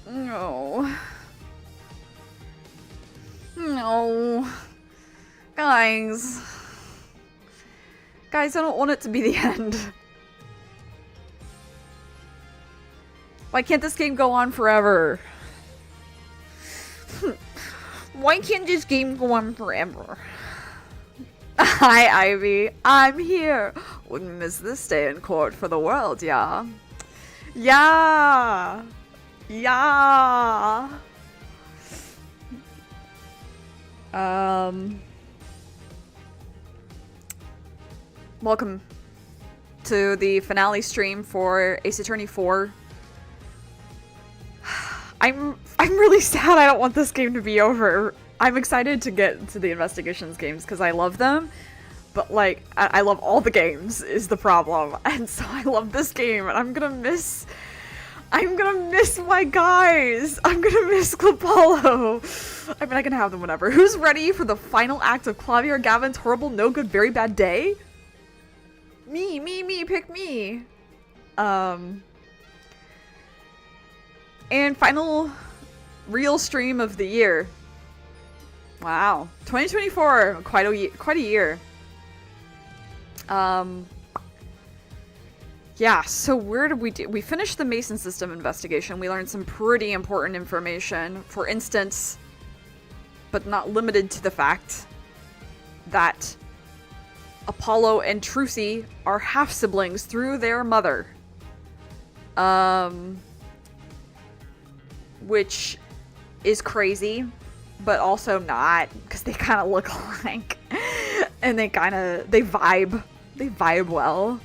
No. No. Guys. Guys, I don't want it to be the end. Why can't this game go on forever? Why can't this game go on forever? Hi, Ivy. I'm here. Wouldn't miss this day in court for the world, yeah? Yeah! Yeah! Welcome to the finale stream for Ace Attorney 4. I'm really sad. I don't want this game to be over. I'm excited to get to the investigations games because I love them, but like I love all the games is the problem, and so I love this game, and I'm gonna miss my guys. I'm gonna miss Clipolo. I mean, I can have them whenever. Who's ready for the final act of Clavier Gavin's horrible, no good, very bad day? Me, pick me. And final real stream of the year. Wow, 2024, quite a year. Yeah, so where did we do? We finished the Mason system investigation. We learned some pretty important information. For instance, but not limited to the fact that Apollo and Trucy are half-siblings through their mother. Which is crazy, but also not, because they kind of look alike. And they vibe well.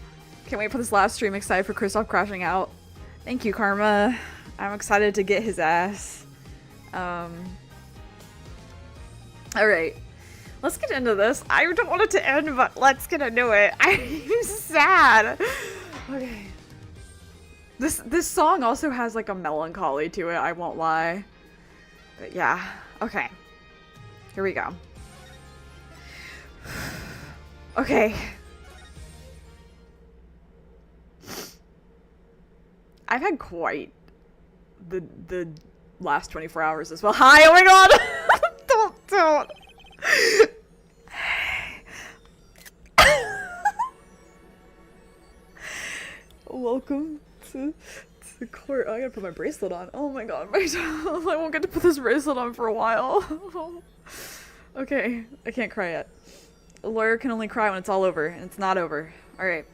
Can't wait for this last stream. Excited for Kristoff crashing out. Thank you, Karma. I'm excited to get his ass. Alright. Let's get into this. I don't want it to end, but let's get into it. I'm sad. Okay. This song also has like a melancholy to it, I won't lie. But yeah. Okay. Here we go. Okay. I've had quite the last 24 hours as well. Hi, oh my god! don't. Welcome to the court. I gotta put my bracelet on. Oh my god, I won't get to put this bracelet on for a while. Okay, I can't cry yet. A lawyer can only cry when it's all over, and it's not over. Alright.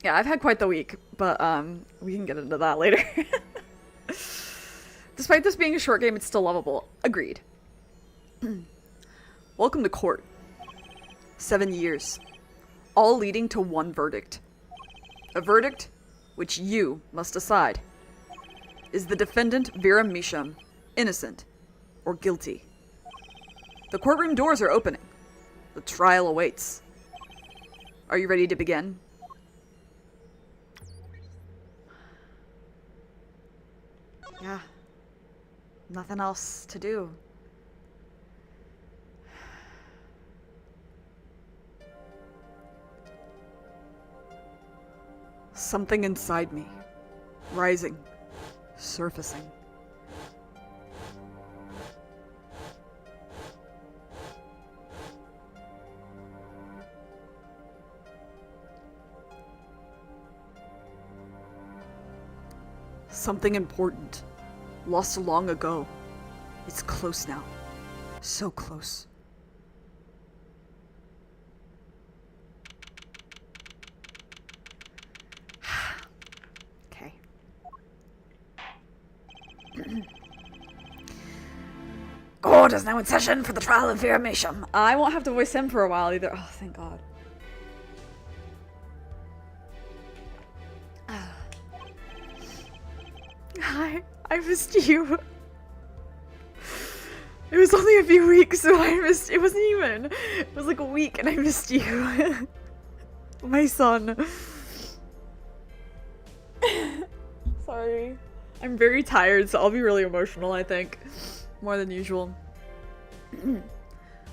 Yeah, I've had quite the week, but we can get into that later. Despite this being a short game, it's still lovable. Agreed. Welcome to court. 7 years. All leading to one verdict. A verdict which you must decide. Is the defendant Vera Misham innocent or guilty? The courtroom doors are opening. The trial awaits. Are you ready to begin? Yeah. Nothing else to do. Something inside me. Rising. Surfacing. Something important. Lost long ago. It's close now. So close. Okay. Court is now in session for the trial of Vera Misham. I won't have to voice him for a while either. Oh, thank God. Hi, I missed you. It was only a few weeks, so I missed. It wasn't even. It was like a week, and I missed you. My son. Sorry. I'm very tired, so I'll be really emotional, I think. More than usual.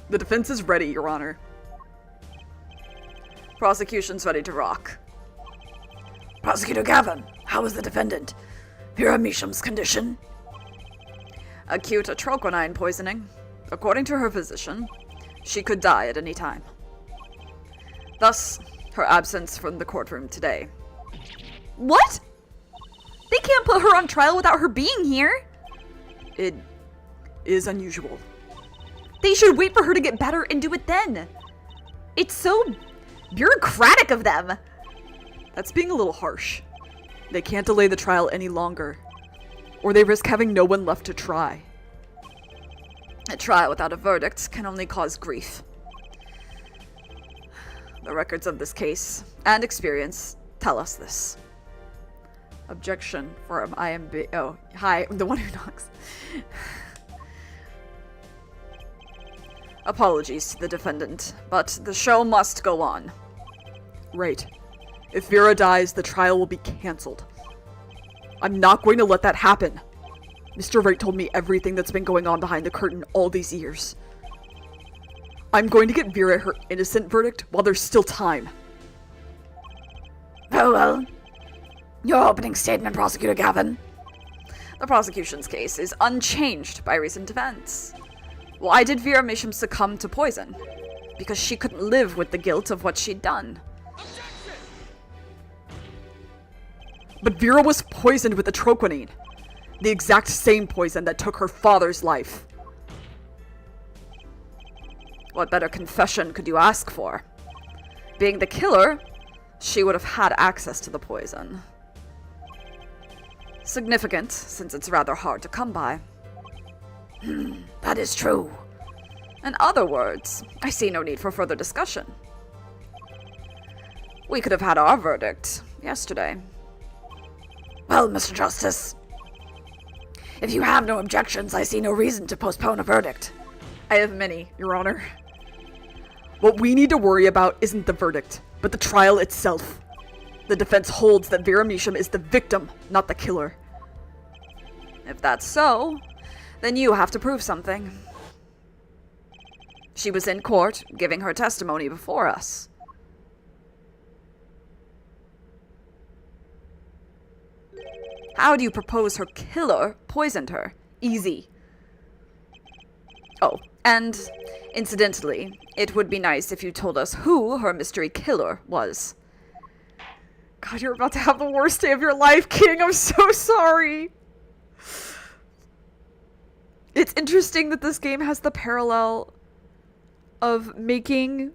The defense is ready, Your Honor. Prosecution's ready to rock. Prosecutor Gavin, how is the defendant? Vera Misham's condition? Acute atroquinine poisoning. According to her physician, she could die at any time. Thus, her absence from the courtroom today. What? They can't put her on trial without her being here. It is unusual. They should wait for her to get better and do it then. It's so bureaucratic of them. That's being a little harsh. They can't delay the trial any longer, or they risk having no one left to try. A trial without a verdict can only cause grief. The records of this case and experience tell us this. Objection from IMB. Oh, hi, I'm the one who knocks. Apologies to the defendant, but the show must go on. Right. If Vera dies, the trial will be cancelled. I'm not going to let that happen. Mr. Wright told me everything that's been going on behind the curtain all these years. I'm going to get Vera her innocent verdict while there's still time. Very well. Your opening statement, Prosecutor Gavin. The prosecution's case is unchanged by recent events. Why did Vera Misham succumb to poison? Because she couldn't live with the guilt of what she'd done. But Vera was poisoned with atroquinine. The exact same poison that took her father's life. What better confession could you ask for? Being the killer, she would have had access to the poison. Significant, since it's rather hard to come by. That is true. In other words, I see no need for further discussion. We could have had our verdict yesterday. Well, Mr. Justice, if you have no objections, I see no reason to postpone a verdict. I have many, Your Honor. What we need to worry about isn't the verdict, but the trial itself. The defense holds that Vera Misham is the victim, not the killer. If that's so, then you have to prove something. She was in court, giving her testimony before us. How do you propose her killer poisoned her? Easy. Oh, and incidentally, it would be nice if you told us who her mystery killer was. God, you're about to have the worst day of your life, King. I'm so sorry. It's interesting that this game has the parallel of making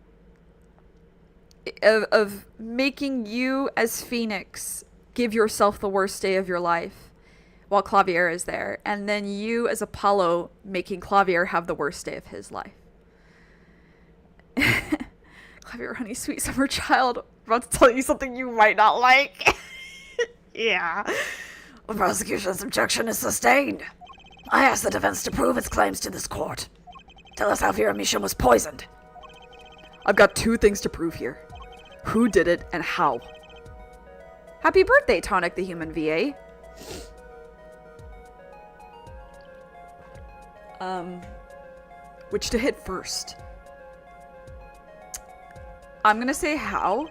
you as Phoenix give yourself the worst day of your life while Clavier is there, and then you as Apollo making Clavier have the worst day of his life. Clavier, honey, sweet summer child, I'm about to tell you something you might not like. Yeah. The prosecution's objection is sustained. I ask the defense to prove its claims to this court. Tell us how Vera Misham was poisoned. I've got two things to prove here. Who did it and how. Happy birthday, Tonic the Human VA. Which to hit first? I'm gonna say how.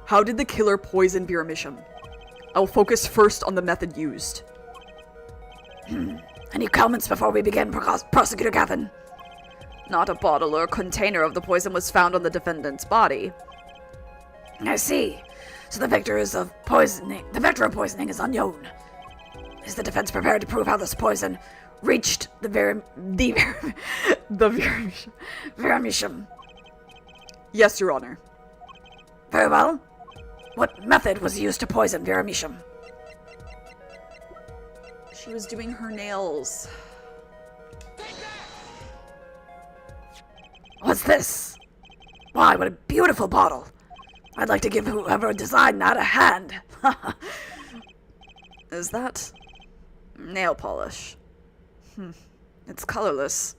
How did the killer poison Vera Misham? I will focus first on the method used. Any comments before we begin, Prosecutor Gavin? Not a bottle or container of the poison was found on the defendant's body. I see. So the vector of poisoning is unknown. Is the defense prepared to prove how this poison reached Vera Misham? Yes, Your Honor. Very well. What method was used to poison Vera Misham? She was doing her nails. What's this? Why, what a beautiful bottle. I'd like to give whoever designed that a hand. Is that nail polish? It's colorless.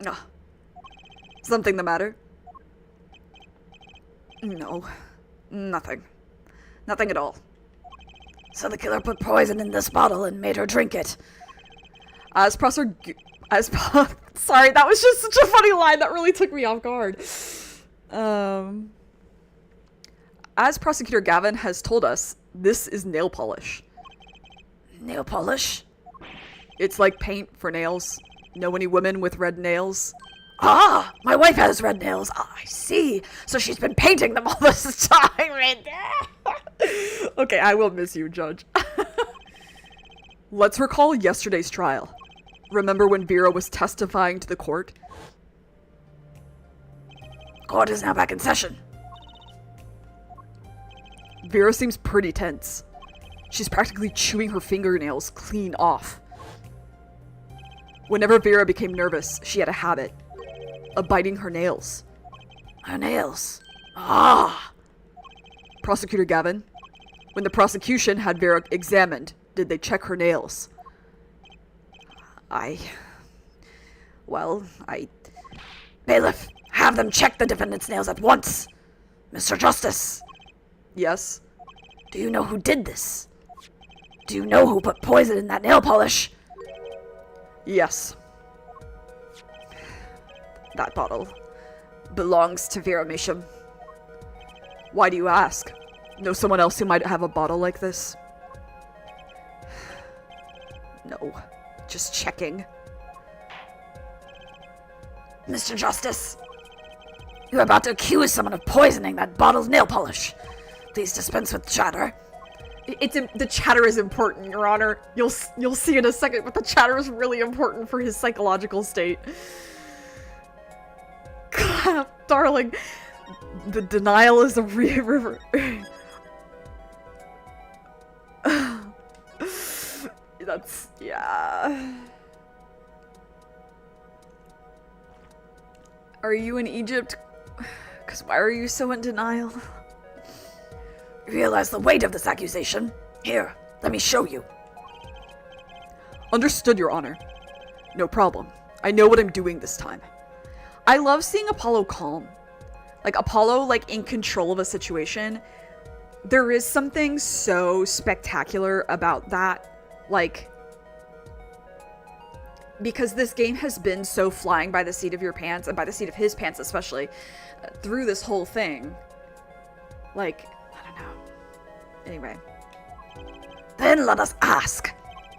Ah. Something the matter? No. Nothing. Nothing at all. So the killer put poison in this bottle and made her drink it. Sorry, that was just such a funny line that really took me off guard. As Prosecutor Gavin has told us, this is nail polish. Nail polish? It's like paint for nails. Know any women with red nails? Ah, my wife has red nails. Ah, I see. So she's been painting them all this time. Okay, I will miss you, Judge. Let's recall yesterday's trial. Remember when Vera was testifying to the court? Court is now back in session. Vera seems pretty tense. She's practically chewing her fingernails clean off. Whenever Vera became nervous, she had a habit of biting her nails. Her nails? Ah! Prosecutor Gavin, when the prosecution had Vera examined, did they check her nails? Bailiff, have them check the defendant's nails at once. Mr. Justice, Yes? do you know who did this? Do you know who put poison in that nail polish? Yes. That bottle belongs to Vera Misham. Why do you ask? Know someone else who might have a bottle like this? No. Just checking. Mr. Justice, you're about to accuse someone of poisoning that bottle's nail polish. Please dispense with chatter. The chatter is important, Your Honor. You'll see in a second, but the chatter is really important for his psychological state. God, darling, the denial is a river. Yeah. Are you in Egypt? Because why are you so in denial? Realize the weight of this accusation? Here, let me show you. Understood, Your Honor. No problem. I know what I'm doing this time. I love seeing Apollo calm. Like, Apollo, like, in control of a situation. There is something so spectacular about that. Like, because this game has been so flying by the seat of your pants, and by the seat of his pants especially, through this whole thing. Like, I don't know. Anyway. Then let us ask,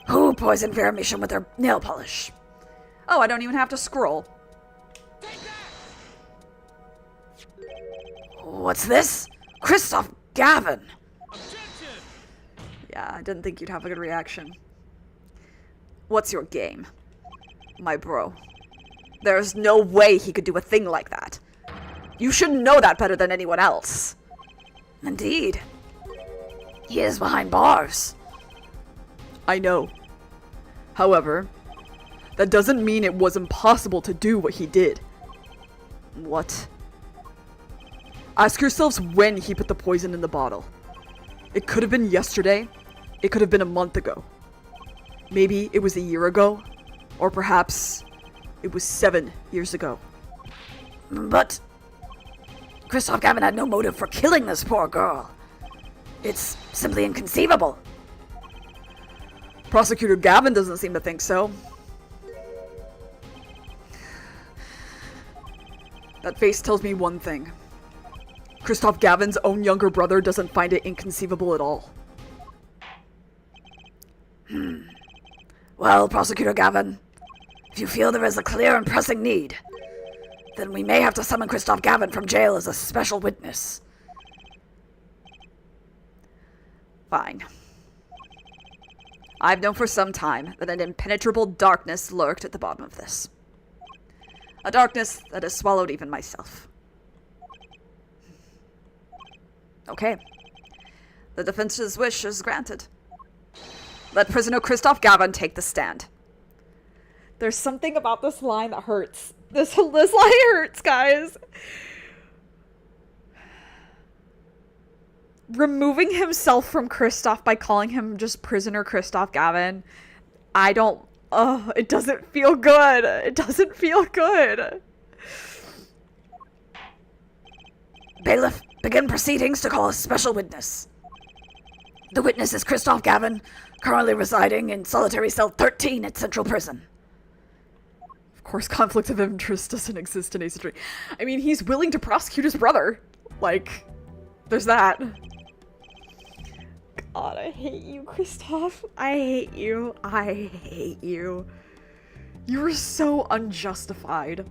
who poisoned Vera Misham with their nail polish? Oh, I don't even have to scroll. What's this? Christoph Gavin. Yeah, I didn't think you'd have a good reaction. What's your game? My bro. There's no way he could do a thing like that. You should know that better than anyone else. Indeed. He is behind bars. I know. However, that doesn't mean it was impossible to do what he did. What? Ask yourselves when he put the poison in the bottle. It could have been yesterday. It could have been a month ago. Maybe it was a year ago. Or perhaps it was 7 years ago. But Christoph Gavin had no motive for killing this poor girl. It's simply inconceivable. Prosecutor Gavin doesn't seem to think so. That face tells me one thing. Christoph Gavin's own younger brother doesn't find it inconceivable at all. Well, Prosecutor Gavin, if you feel there is a clear and pressing need, then we may have to summon Christoph Gavin from jail as a special witness. Fine. I've known for some time that an impenetrable darkness lurked at the bottom of this. A darkness that has swallowed even myself. Okay. The defense's wish is granted. Let prisoner Christoph Gavin take the stand. There's something about this line that hurts. This line hurts, guys. Removing himself from Christoph by calling him just prisoner Christoph Gavin. It doesn't feel good. It doesn't feel good. Bailiff, begin proceedings to call a special witness. The witness is Christoph Gavin, currently residing in solitary cell 13 at Central Prison. Of course, conflict of interest doesn't exist in Ace Attorney. I mean, he's willing to prosecute his brother. Like, there's that. God, I hate you, Kristoff. I hate you. I hate you. You are so unjustified.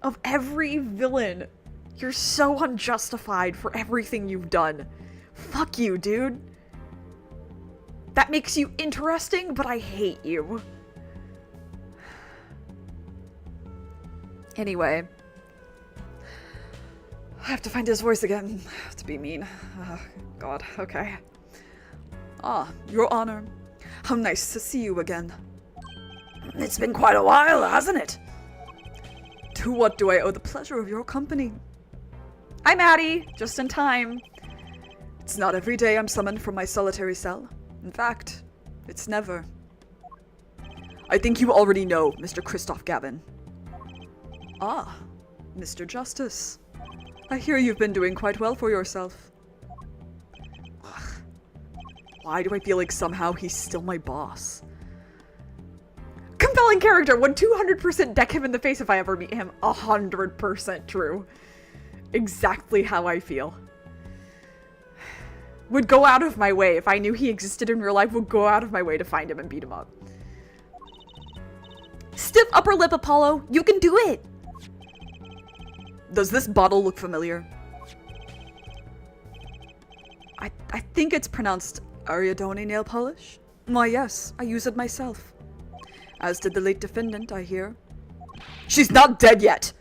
Of every villain, you're so unjustified for everything you've done. Fuck you, dude. That makes you interesting, but I hate you. Anyway. I have to find his voice again to be mean. God, okay. Ah, Your Honor. How nice to see you again. It's been quite a while, hasn't it? To what do I owe the pleasure of your company? I'm Addie, just in time. It's not every day I'm summoned from my solitary cell. In fact, it's never. I think you already know, Mr. Kristoff Gavin. Ah, Mr. Justice. I hear you've been doing quite well for yourself. Ugh. Why do I feel like somehow he's still my boss? Compelling character, would 200% deck him in the face if I ever meet him. 100% true. Exactly how I feel. Would go out of my way, if I knew he existed in real life, would go out of my way to find him and beat him up. Stiff upper lip, Apollo. You can do it. Does this bottle look familiar? I think it's pronounced Ariadone nail polish? Why yes, I use it myself. As did the late defendant, I hear. She's not dead yet!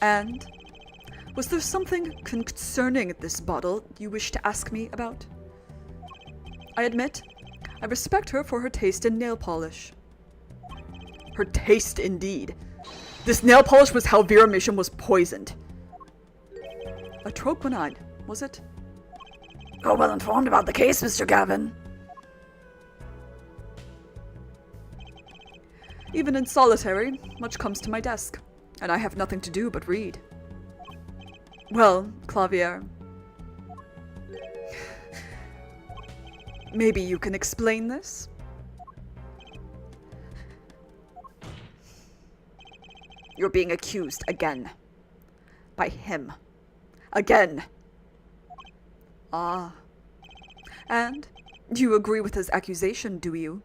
And? Was there something concerning this bottle you wish to ask me about? I admit, I respect her for her taste in nail polish. Her taste, indeed. This nail polish was how Vera Misham was poisoned. A troquinide, was it? You're well informed about the case, Mr. Gavin. Even in solitary, much comes to my desk, and I have nothing to do but read. Well, Clavier. Maybe you can explain this? You're being accused again. By him. Again. Ah. And you agree with his accusation, do you?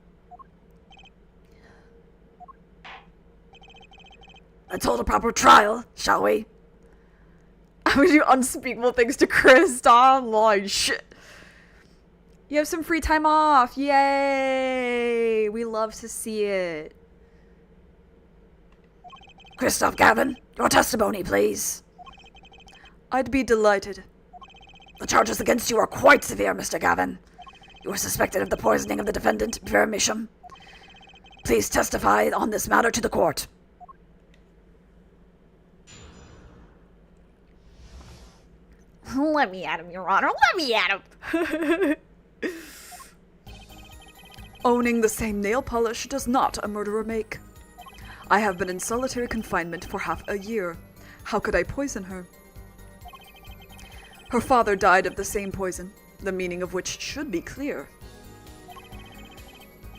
Let's hold a proper trial, shall we? I'm gonna do unspeakable things to Kristoff. Like, shit. You have some free time off. Yay! We love to see it. Kristoff Gavin, your testimony, please. I'd be delighted. The charges against you are quite severe, Mr. Gavin. You are suspected of the poisoning of the defendant, Vera Misham. Please testify on this matter to the court. Let me at him, Your Honor. Let me at him. Owning the same nail polish does not a murderer make. I have been in solitary confinement for half a year. How could I poison her? Her father died of the same poison, the meaning of which should be clear.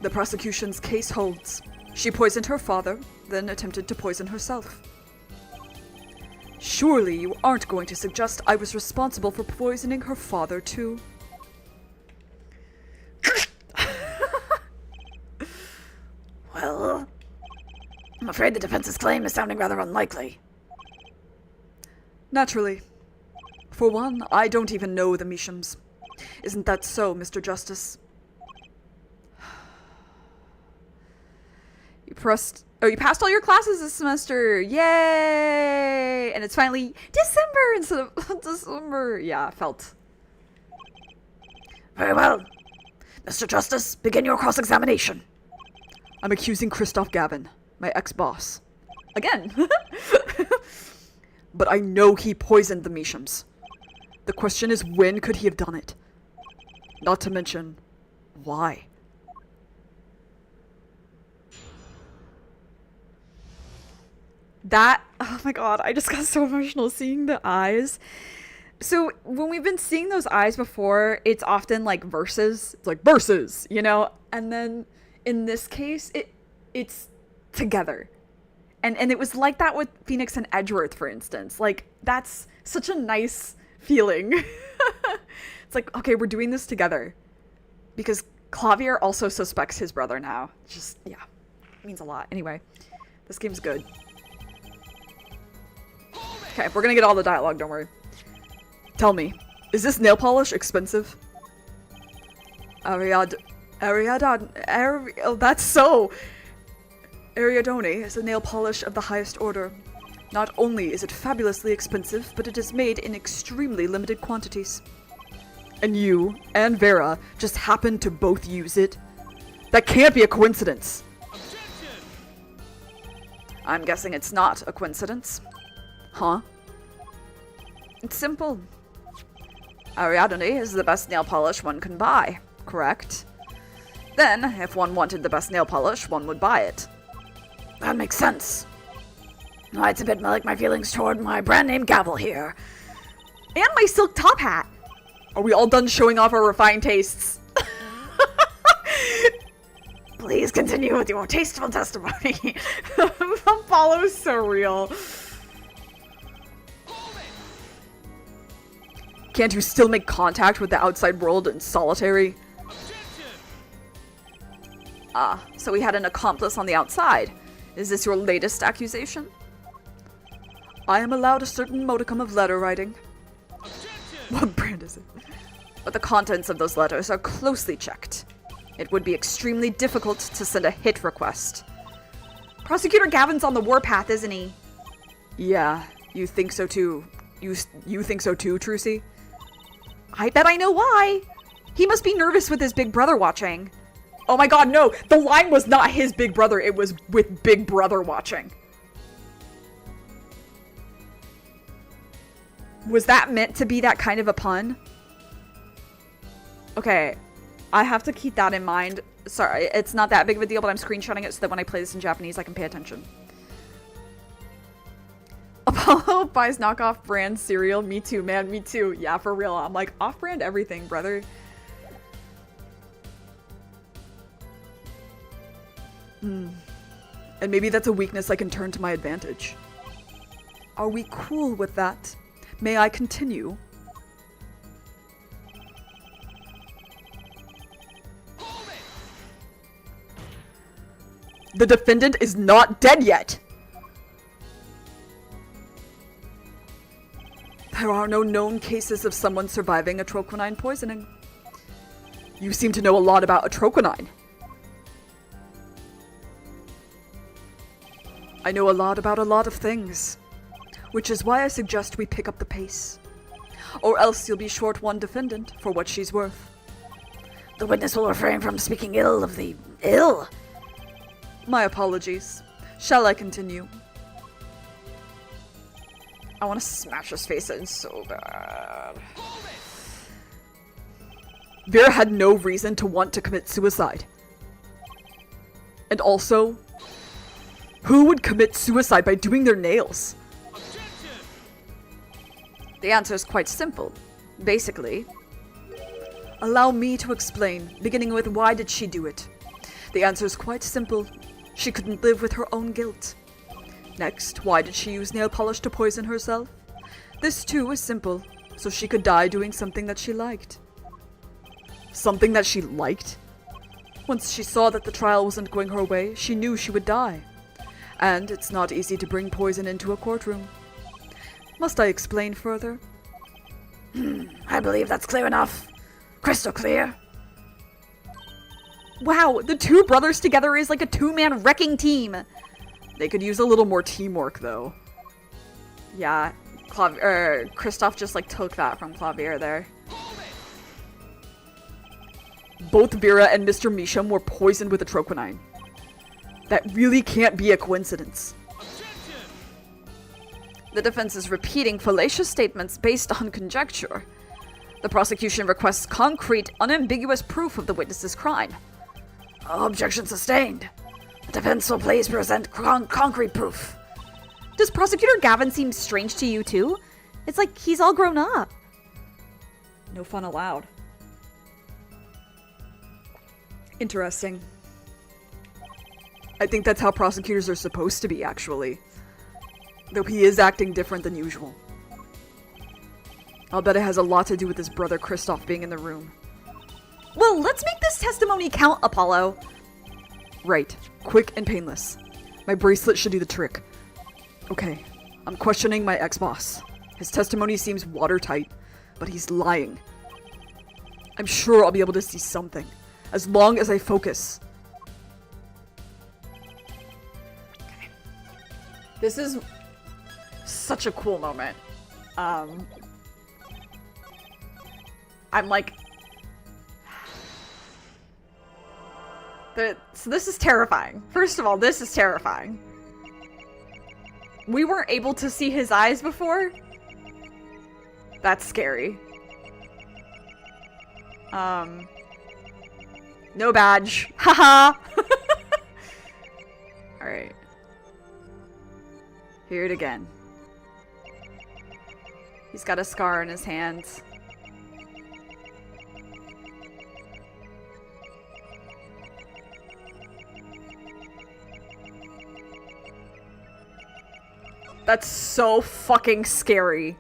The prosecution's case holds. She poisoned her father, then attempted to poison herself. Surely you aren't going to suggest I was responsible for poisoning her father too? Well, I'm afraid the defense's claim is sounding rather unlikely. Naturally. For one, I don't even know the Mishams. Isn't that so, Mr. Justice? You passed all your classes this semester. Yay! And it's finally December instead of December. Yeah, felt. Very well. Mr. Justice, begin your cross-examination. I'm accusing Kristoff Gavin, my ex-boss. Again. But I know he poisoned the Mishams. The question is, when could he have done it? Not to mention, why? That, oh my god, I just got so emotional seeing the eyes. So when we've been seeing those eyes before, it's often like verses. It's like verses, you know? And then in this case, it's together. And it was like that with Phoenix and Edgeworth, for instance. Like, that's such a nice feeling. It's like, okay, we're doing this together. Because Clavier also suspects his brother now. Just, yeah. Means a lot. Anyway, this game's good. Okay, we're gonna get all the dialogue, don't worry. Tell me, is this nail polish expensive? That's so! Ariadone is a nail polish of the highest order. Not only is it fabulously expensive, but it is made in extremely limited quantities. And you and Vera just happen to both use it? That can't be a coincidence! I'm guessing it's not a coincidence. Huh? It's simple. Ariadne is the best nail polish one can buy, correct? Then, if one wanted the best nail polish, one would buy it. That makes sense. It's a bit like my feelings toward my brand name gavel here. And my silk top hat. Are we all done showing off our refined tastes? Please continue with your tasteful testimony. Apollo's so real. Can't you still make contact with the outside world in solitary? Ah, so we had an accomplice on the outside. Is this your latest accusation? I am allowed a certain modicum of letter writing. What brand is it? But the contents of those letters are closely checked. It would be extremely difficult to send a hit request. Prosecutor Gavin's on the warpath, isn't he? Yeah, you think so too. You think so too, Trucy? I bet I know why. He must be nervous with his big brother watching. Oh my god, no! The line was not his big brother, it was with Big Brother watching. Was that meant to be that kind of a pun? Okay, I have to keep that in mind. Sorry, it's not that big of a deal, but I'm screenshotting it so that when I play this in Japanese, I can pay attention. Apollo buys knockoff brand cereal. Me too, man. Me too. Yeah, for real. I'm like, off-brand everything, brother. And maybe that's a weakness I can turn to my advantage. Are we cool with that? May I continue? The defendant is not dead yet! There are no known cases of someone surviving atroquinine poisoning. You seem to know a lot about atroquinine. I know a lot about a lot of things, which is why I suggest we pick up the pace. Or else you'll be short one defendant for what she's worth. The witness will refrain from speaking ill of the ill. My apologies. Shall I continue? I want to smash his face in so bad. Vera had no reason to want to commit suicide. And also, who would commit suicide by doing their nails? The answer is quite simple. Basically, allow me to explain, beginning with why did she do it? The answer is quite simple. She couldn't live with her own guilt. Next, why did she use nail polish to poison herself? This too is simple, so she could die doing something that she liked. Something that she liked? Once she saw that the trial wasn't going her way, she knew she would die. And it's not easy to bring poison into a courtroom. Must I explain further? I believe that's clear enough. Crystal clear. Wow, the two brothers together is like a two-man wrecking team. They could use a little more teamwork, though. Yeah, Kristoff just, like, took that from Clavier there. Both Vera and Mr. Misham were poisoned with atroquinine. That really can't be a coincidence. The defense is repeating fallacious statements based on conjecture. The prosecution requests concrete, unambiguous proof of the witness's crime. Objection sustained. The defense will please present concrete proof. Does Prosecutor Gavin seem strange to you too? It's like he's all grown up. No fun allowed. Interesting. I think that's how prosecutors are supposed to be, actually. Though he is acting different than usual. I'll bet it has a lot to do with his brother Kristoff being in the room. Well, let's make this testimony count, Apollo. Right. Quick and painless. My bracelet should do the trick. Okay. I'm questioning my ex-boss. His testimony seems watertight, but he's lying. I'm sure I'll be able to see something, as long as I focus. Okay. This is such a cool moment. I'm like... So this is terrifying. First of all, this is terrifying. We weren't able to see his eyes before. That's scary. No badge. Haha. Alright. Hear it again. He's got a scar on his hands. That's so fucking scary.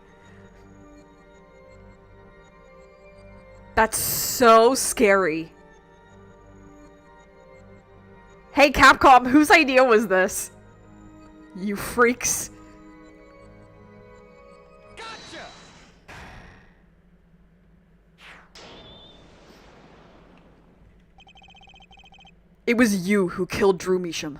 That's so scary. Hey Capcom, whose idea was this? You freaks. Gotcha! It was you who killed Drew Measham.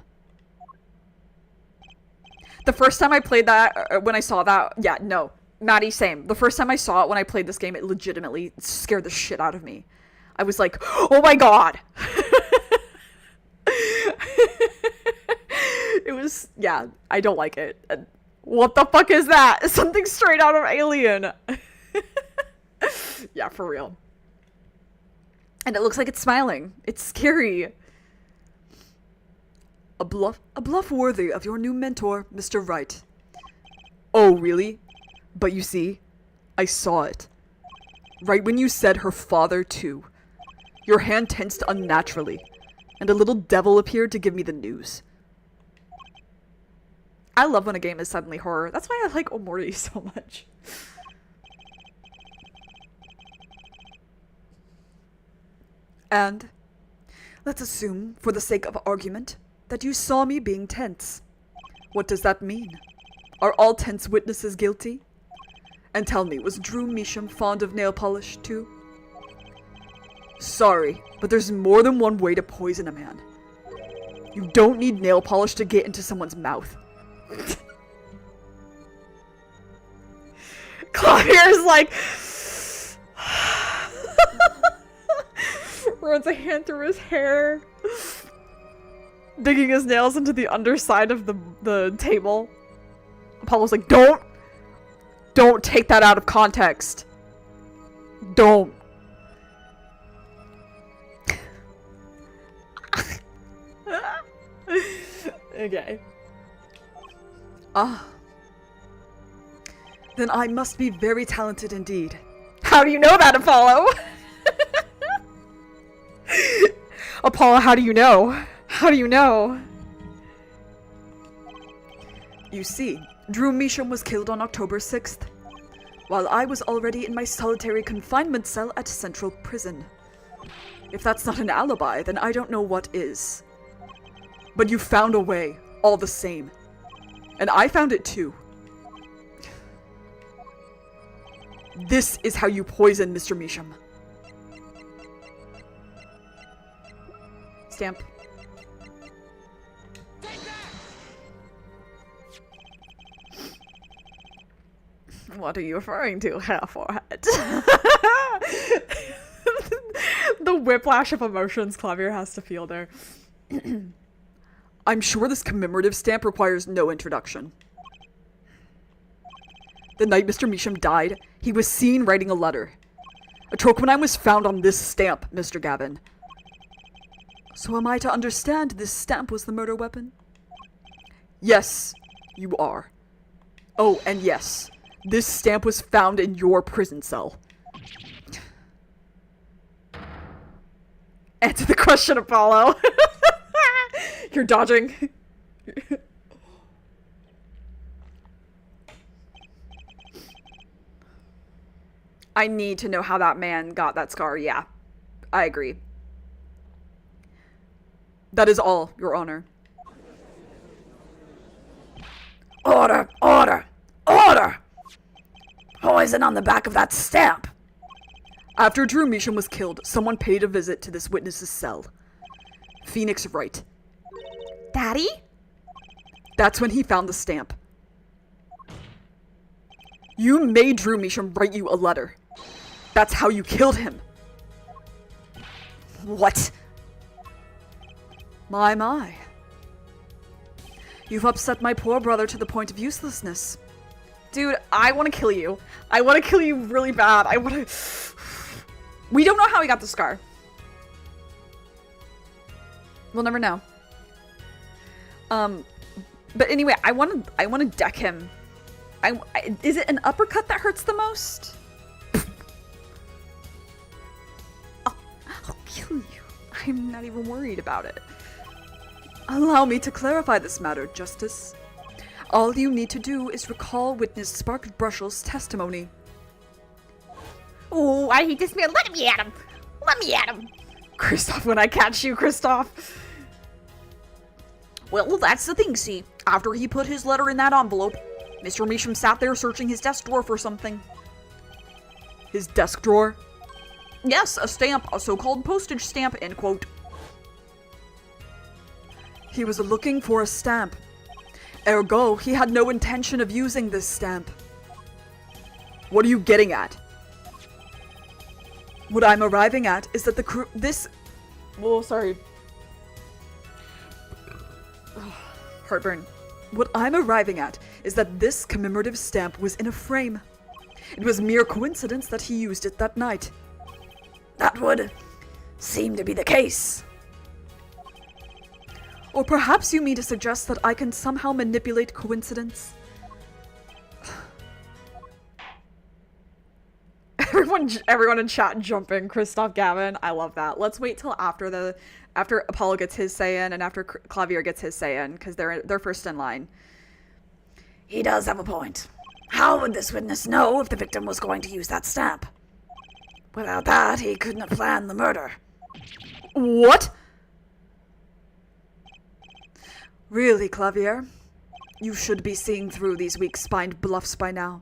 The first time I played that, when I saw that, yeah, no. Maddie, same. The first time I saw it when I played this game, it legitimately scared the shit out of me. I was like, oh my god! It was, yeah, I don't like it. What the fuck is that? Something straight out of Alien! Yeah, for real. And it looks like it's smiling. It's scary. A bluff worthy of your new mentor, Mr. Wright. Oh, really? But you see, I saw it. Right when you said her father, too. Your hand tensed unnaturally, and a little devil appeared to give me the news. I love when a game is suddenly horror. That's why I like Omori so much. And, let's assume, for the sake of argument, that you saw me being tense. What does that mean? Are all tense witnesses guilty? And tell me, was Drew Measham fond of nail polish too? Sorry, but there's more than one way to poison a man. You don't need nail polish to get into someone's mouth. Claudier's like... runs a hand through his hair. Digging his nails into the underside of the table. Apollo's like, don't take that out of context. Don't. Okay. Ah. Then I must be very talented indeed. How do you know that, Apollo? Apollo, how do you know? How do you know? You see, Drew Measham was killed on October 6th, while I was already in my solitary confinement cell at Central Prison. If that's not an alibi, then I don't know what is. But you found a way, all the same. And I found it too. This is how you poison Mr. Measham. Stamp. What are you referring to, hair forehead? The whiplash of emotions Clavier has to feel there. I'm sure this commemorative stamp requires no introduction. The night Mr. Measham died, he was seen writing a letter. A trochonine was found on this stamp, Mr. Gavin. So am I to understand this stamp was the murder weapon? Yes, you are. Oh, and yes, this stamp was found in your prison cell. Answer the question, Apollo. You're dodging. I need to know how that man got that scar. Yeah, I agree. That is all, Your Honor. Order! Order! Order! Poison on the back of that stamp! After Drew Measham was killed, someone paid a visit to this witness's cell. Phoenix Wright. Daddy? That's when he found the stamp. You made Drew Measham write you a letter. That's how you killed him. What? My. You've upset my poor brother to the point of uselessness. Dude, I want to kill you. I want to kill you really bad. I want to... We don't know how he got the scar. We'll never know. But anyway, I want to deck him. Is it an uppercut that hurts the most? I'll kill you. I'm not even worried about it. Allow me to clarify this matter, Justice. All you need to do is recall witness Spark Brushell's testimony. Oh, I hate this man. Let me at him. Let me at him. Kristoff, when I catch you, Kristoff. Well, that's the thing, see. After he put his letter in that envelope, Mr. Measham sat there searching his desk drawer for something. His desk drawer? Yes, a stamp, a so-called postage stamp, end quote. He was looking for a stamp. Ergo, he had no intention of using this stamp. What are you getting at? What I'm arriving at is that heartburn. What I'm arriving at is that this commemorative stamp was in a frame. It was mere coincidence that he used it that night. That would seem to be the case. Or perhaps you mean to suggest that I can somehow manipulate coincidence? Everyone in chat jumping. Kristoff, Gavin, I love that. Let's wait till after Apollo gets his say in and after Clavier gets his say in, because they're first in line. He does have a point. How would this witness know if the victim was going to use that stamp? Without that, he couldn't have planned the murder. What? Really, Clavier? You should be seeing through these weak-spined bluffs by now.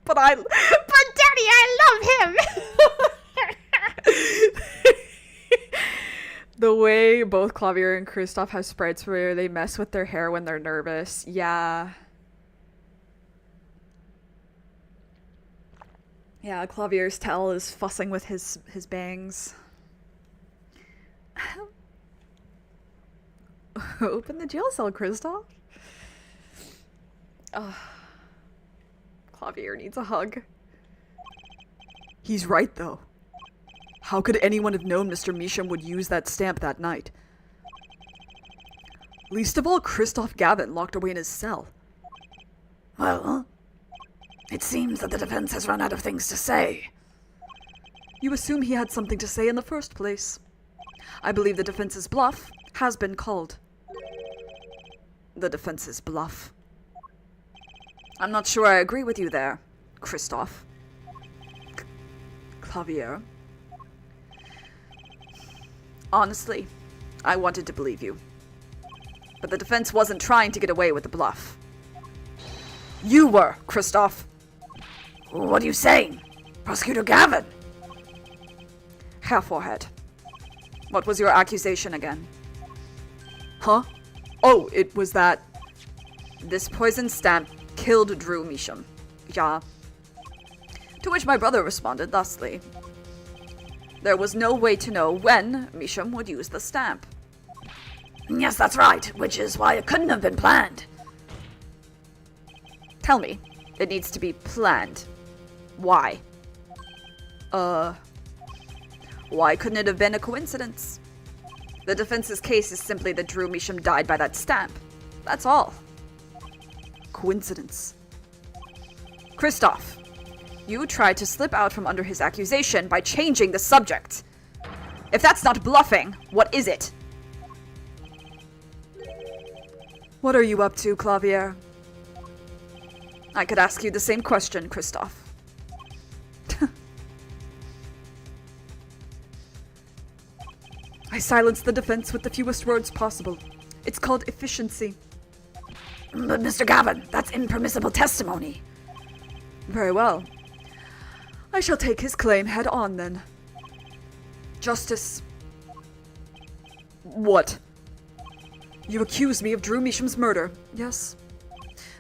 But Daddy, I love him! The way both Clavier and Kristoff have sprites where they mess with their hair when they're nervous. Yeah. Yeah, Clavier's tail is fussing with his bangs. Open the jail cell, Kristoff. Clavier needs a hug. He's right, though. How could anyone have known Mr. Measham would use that stamp that night? Least of all, Kristoff Gavin locked away in his cell. Well, it seems that the defense has run out of things to say. You assume he had something to say in the first place. I believe the defense's bluff has been called. The defense's bluff. I'm not sure I agree with you there, Kristoff. Clavier. Honestly, I wanted to believe you. But the defense wasn't trying to get away with the bluff. You were, Kristoff. What are you saying? Prosecutor Gavin? Hair forehead. What was your accusation again? Huh? Oh, it was that this poison stamp killed Drew Measham. Yeah. To which my brother responded thusly. There was no way to know when Measham would use the stamp. Yes, that's right, which is why it couldn't have been planned. Tell me, it needs to be planned. Why? Why couldn't it have been a coincidence? The defense's case is simply that Drew Measham died by that stamp. That's all. Coincidence. Kristoff, you tried to slip out from under his accusation by changing the subject. If that's not bluffing, what is it? What are you up to, Clavier? I could ask you the same question, Kristoff. I silenced the defense with the fewest words possible. It's called efficiency. But Mr. Gavin, that's impermissible testimony. Very well. I shall take his claim head on, then. Justice. What? You accuse me of Drew Measham's murder, yes?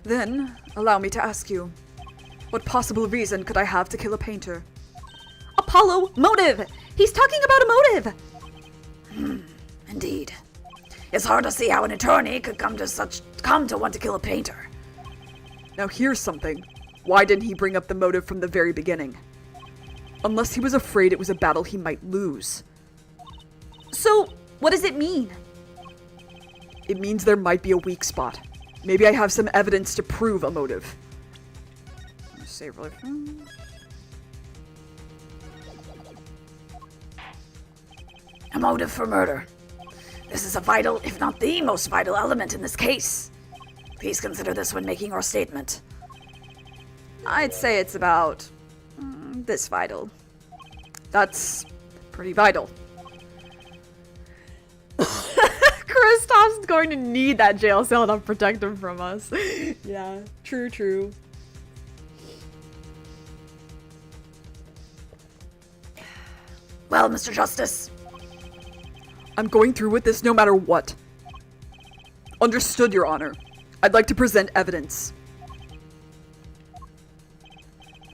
Then, allow me to ask you, what possible reason could I have to kill a painter? Apollo, motive! He's talking about a motive! Indeed. It's hard to see how an attorney could come to want to kill a painter. Now here's something. Why didn't he bring up the motive from the very beginning? Unless he was afraid it was a battle he might lose. So, what does it mean? It means there might be a weak spot. Maybe I have some evidence to prove a motive. Save really. A motive for murder. This is a vital, if not the most vital element in this case. Please consider this when making your statement. I'd say it's about this vital. That's pretty vital. Kristoff's going to need that jail cell to protect him from us. Yeah, true. Well, Mr. Justice. I'm going through with this no matter what. Understood, Your Honor. I'd like to present evidence.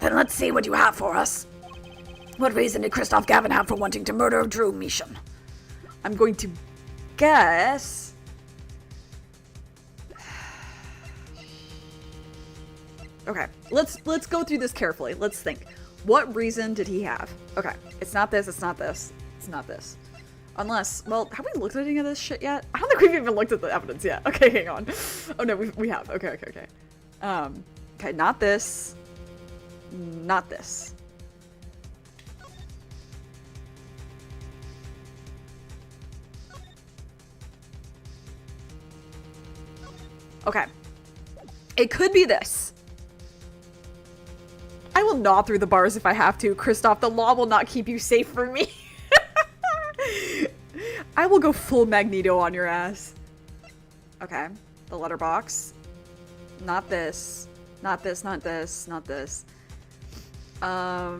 Then let's see what you have for us. What reason did Kristoff Gavin have for wanting to murder Drew Measham? I'm going to guess... Okay, let's go through this carefully. Let's think. What reason did he have? Okay, it's not this, it's not this, it's not this. Unless, well, have we looked at any of this shit yet? I don't think we've even looked at the evidence yet. Okay, hang on. Oh no, we have. Okay. Okay, not this. Not this. Okay. It could be this. I will gnaw through the bars if I have to. Kristoff, the law will not keep you safe from me. I will go full Magneto on your ass. Okay. The letterbox. Not this. Not this, not this, not this. I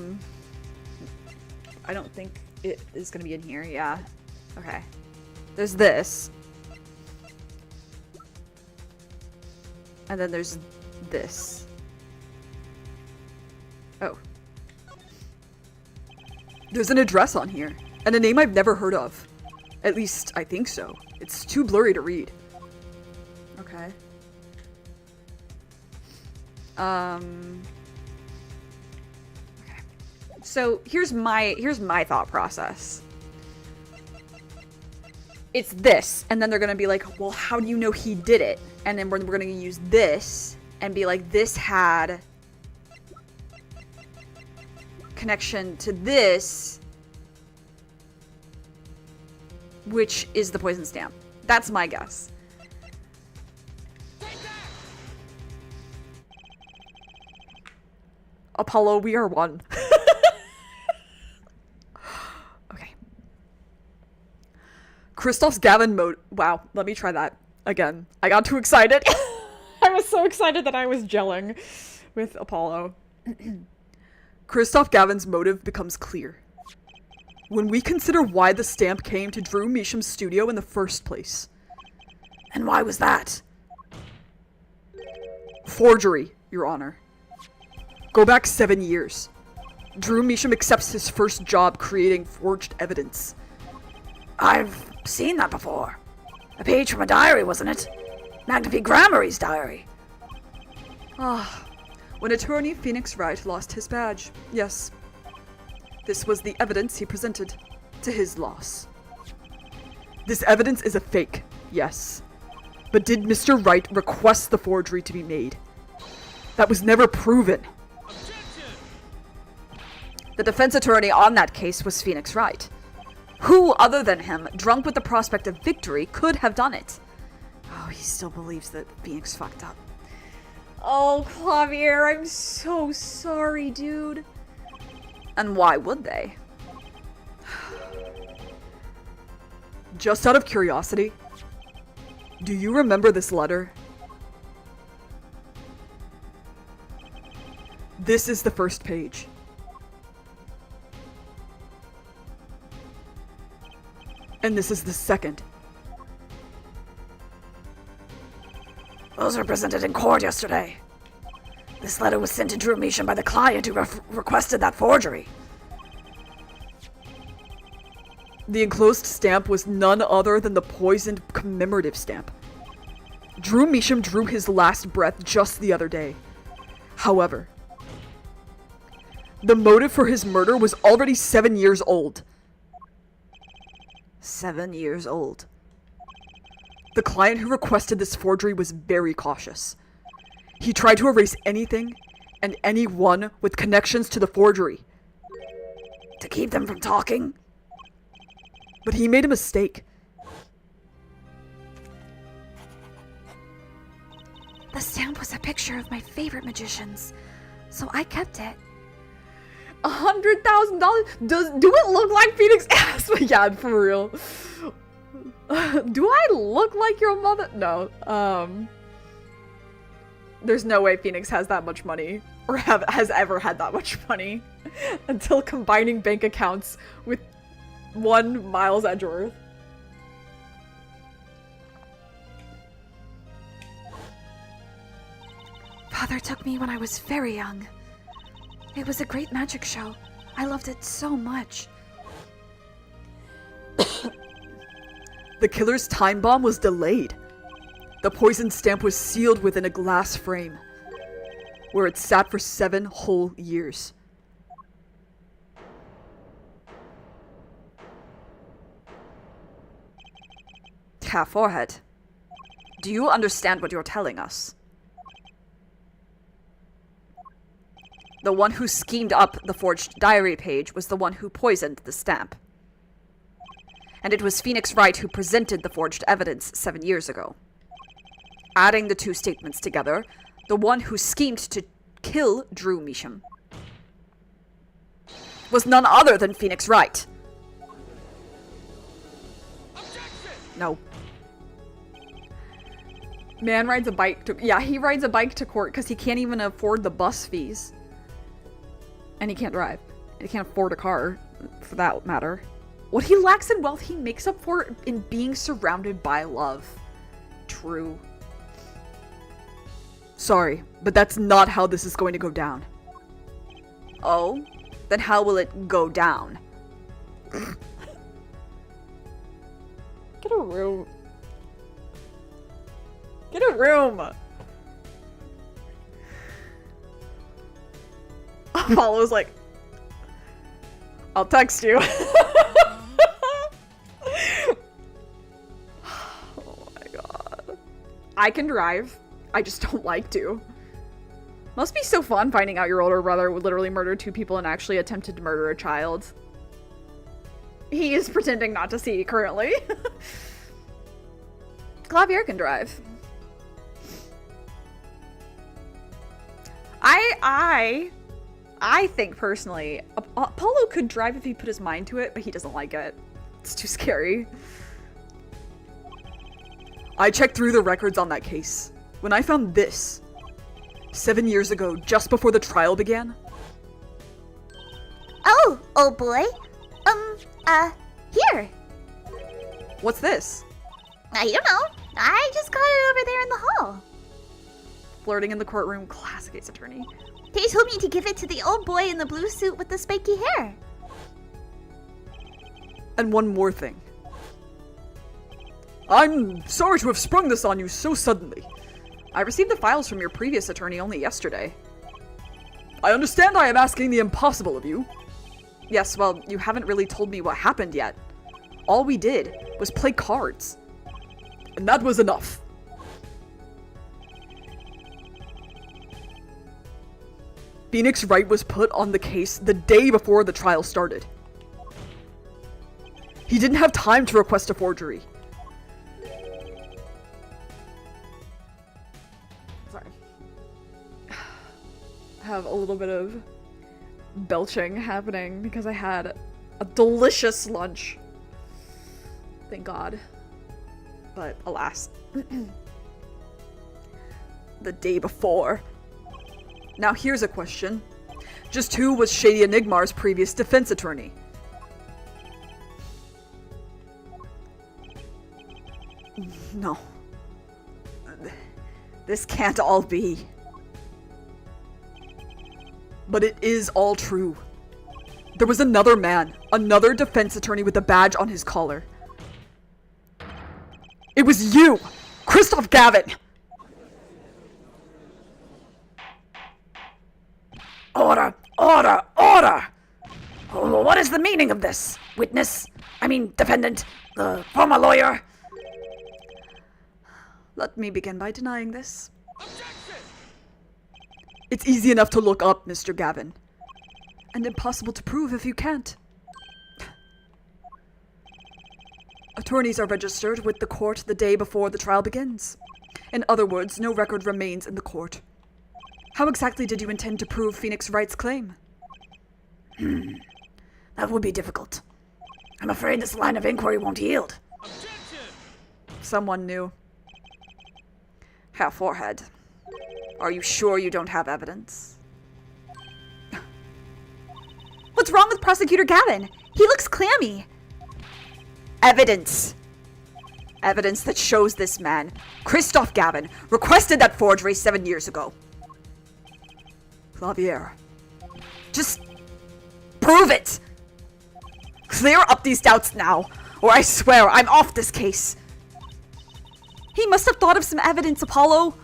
don't think it is gonna be in here. Yeah. Okay. There's this. And then there's this. Oh. There's an address on here, and a name I've never heard of. At least, I think so. It's too blurry to read. Okay. Okay. So, here's my thought process. It's this, and then they're gonna be like, well, how do you know he did it? And then we're gonna use this, and be like, this had connection to this, which is the poison stamp. That's my guess. Apollo, we are one. Okay. Kristoff's Gavin mode. Wow, let me try that again. I got too excited. I was so excited that I was gelling with Apollo. Kristoff Gavin's motive becomes clear when we consider why the stamp came to Drew Measham's studio in the first place. And why was that? Forgery, Your Honor. Go back 7 years. Drew Measham accepts his first job creating forged evidence. I've seen that before. A page from a diary, wasn't it? Magnifique Grammary's diary. Ah, when attorney Phoenix Wright lost his badge, yes. This was the evidence he presented, to his loss. This evidence is a fake, yes. But did Mr. Wright request the forgery to be made? That was never proven. The defense attorney on that case was Phoenix Wright. Who, other than him, drunk with the prospect of victory, could have done it? Oh, he still believes that Phoenix fucked up. Oh, Clavier, I'm so sorry, dude. And why would they? Just out of curiosity, do you remember this letter? This is the first page. And this is the second. Those were presented in court yesterday. This letter was sent to Drew Measham by the client who requested that forgery. The enclosed stamp was none other than the poisoned commemorative stamp. Drew Measham drew his last breath just the other day. However, the motive for his murder was already 7 years old. 7 years old. The client who requested this forgery was very cautious. He tried to erase anything and anyone with connections to the forgery. To keep them from talking? But he made a mistake. The stamp was a picture of my favorite magicians, so I kept it. $100,000? Do it look like Phoenix ass? Yeah, for real. Do I look like your mother? No. There's no way Phoenix has that much money, or has ever had that much money, until combining bank accounts with one Miles Edgeworth. Father took me when I was very young. It was a great magic show. I loved it so much. The killer's time bomb was delayed. The poison stamp was sealed within a glass frame, where it sat for 7 whole years. Half forehead. Do you understand what you're telling us? The one who schemed up the forged diary page was the one who poisoned the stamp. And it was Phoenix Wright who presented the forged evidence 7 years ago. Adding the two statements together, the one who schemed to kill Drew Measham was none other than Phoenix Wright. No. Man rides a bike to- yeah, he rides a bike to court because he can't even afford the bus fees. And he can't drive. And he can't afford a car, for that matter. What he lacks in wealth, he makes up for it in being surrounded by love. True. Sorry, but that's not how this is going to go down. Oh? Then how will it go down? Get a room. Get a room! Apollo's like, I'll text you. Oh my god. I can drive. I just don't like to. Must be so fun finding out your older brother would literally murder 2 people and actually attempted to murder a child. He is pretending not to see currently. Clavier can drive. I think personally, Apollo could drive if he put his mind to it, but he doesn't like it. It's too scary. I checked through the records on that case. When I found this, 7 years ago, just before the trial began. Oh, old boy. Here. What's this? I don't know. I just got it over there in the hall. Flirting in the courtroom, classic Ace Attorney. They told me to give it to the old boy in the blue suit with the spiky hair. And one more thing. I'm sorry to have sprung this on you so suddenly. I received the files from your previous attorney only yesterday. I understand I am asking the impossible of you. Yes, well, you haven't really told me what happened yet. All we did was play cards. And that was enough. Phoenix Wright was put on the case the day before the trial started. He didn't have time to request a forgery. Sorry. have a little bit of belching happening because I had a delicious lunch. Thank God. But alas. The day before. Now here's a question. Just who was Shady Enigmar's previous defense attorney? No. This can't all be. But it is all true. There was another man, another defense attorney with a badge on his collar. It was you, Christoph Gavin! Order! Order! Order! Oh, what is the meaning of this? Witness? I mean, defendant? The former lawyer? Let me begin by denying this. It's easy enough to look up, Mr. Gavin. And impossible to prove if you can't. Attorneys are registered with the court the day before the trial begins. In other words, no record remains in the court. How exactly did you intend to prove Phoenix Wright's claim? That would be difficult. I'm afraid this line of inquiry won't yield. Someone new. Half forehead. Are you sure you don't have evidence? What's wrong with Prosecutor Gavin? He looks clammy. Evidence. Evidence that shows this man, Christoph Gavin, requested that forgery 7 years ago. Clavier. Just prove it! Clear up these doubts now, or I swear I'm off this case. He must have thought of some evidence, Apollo.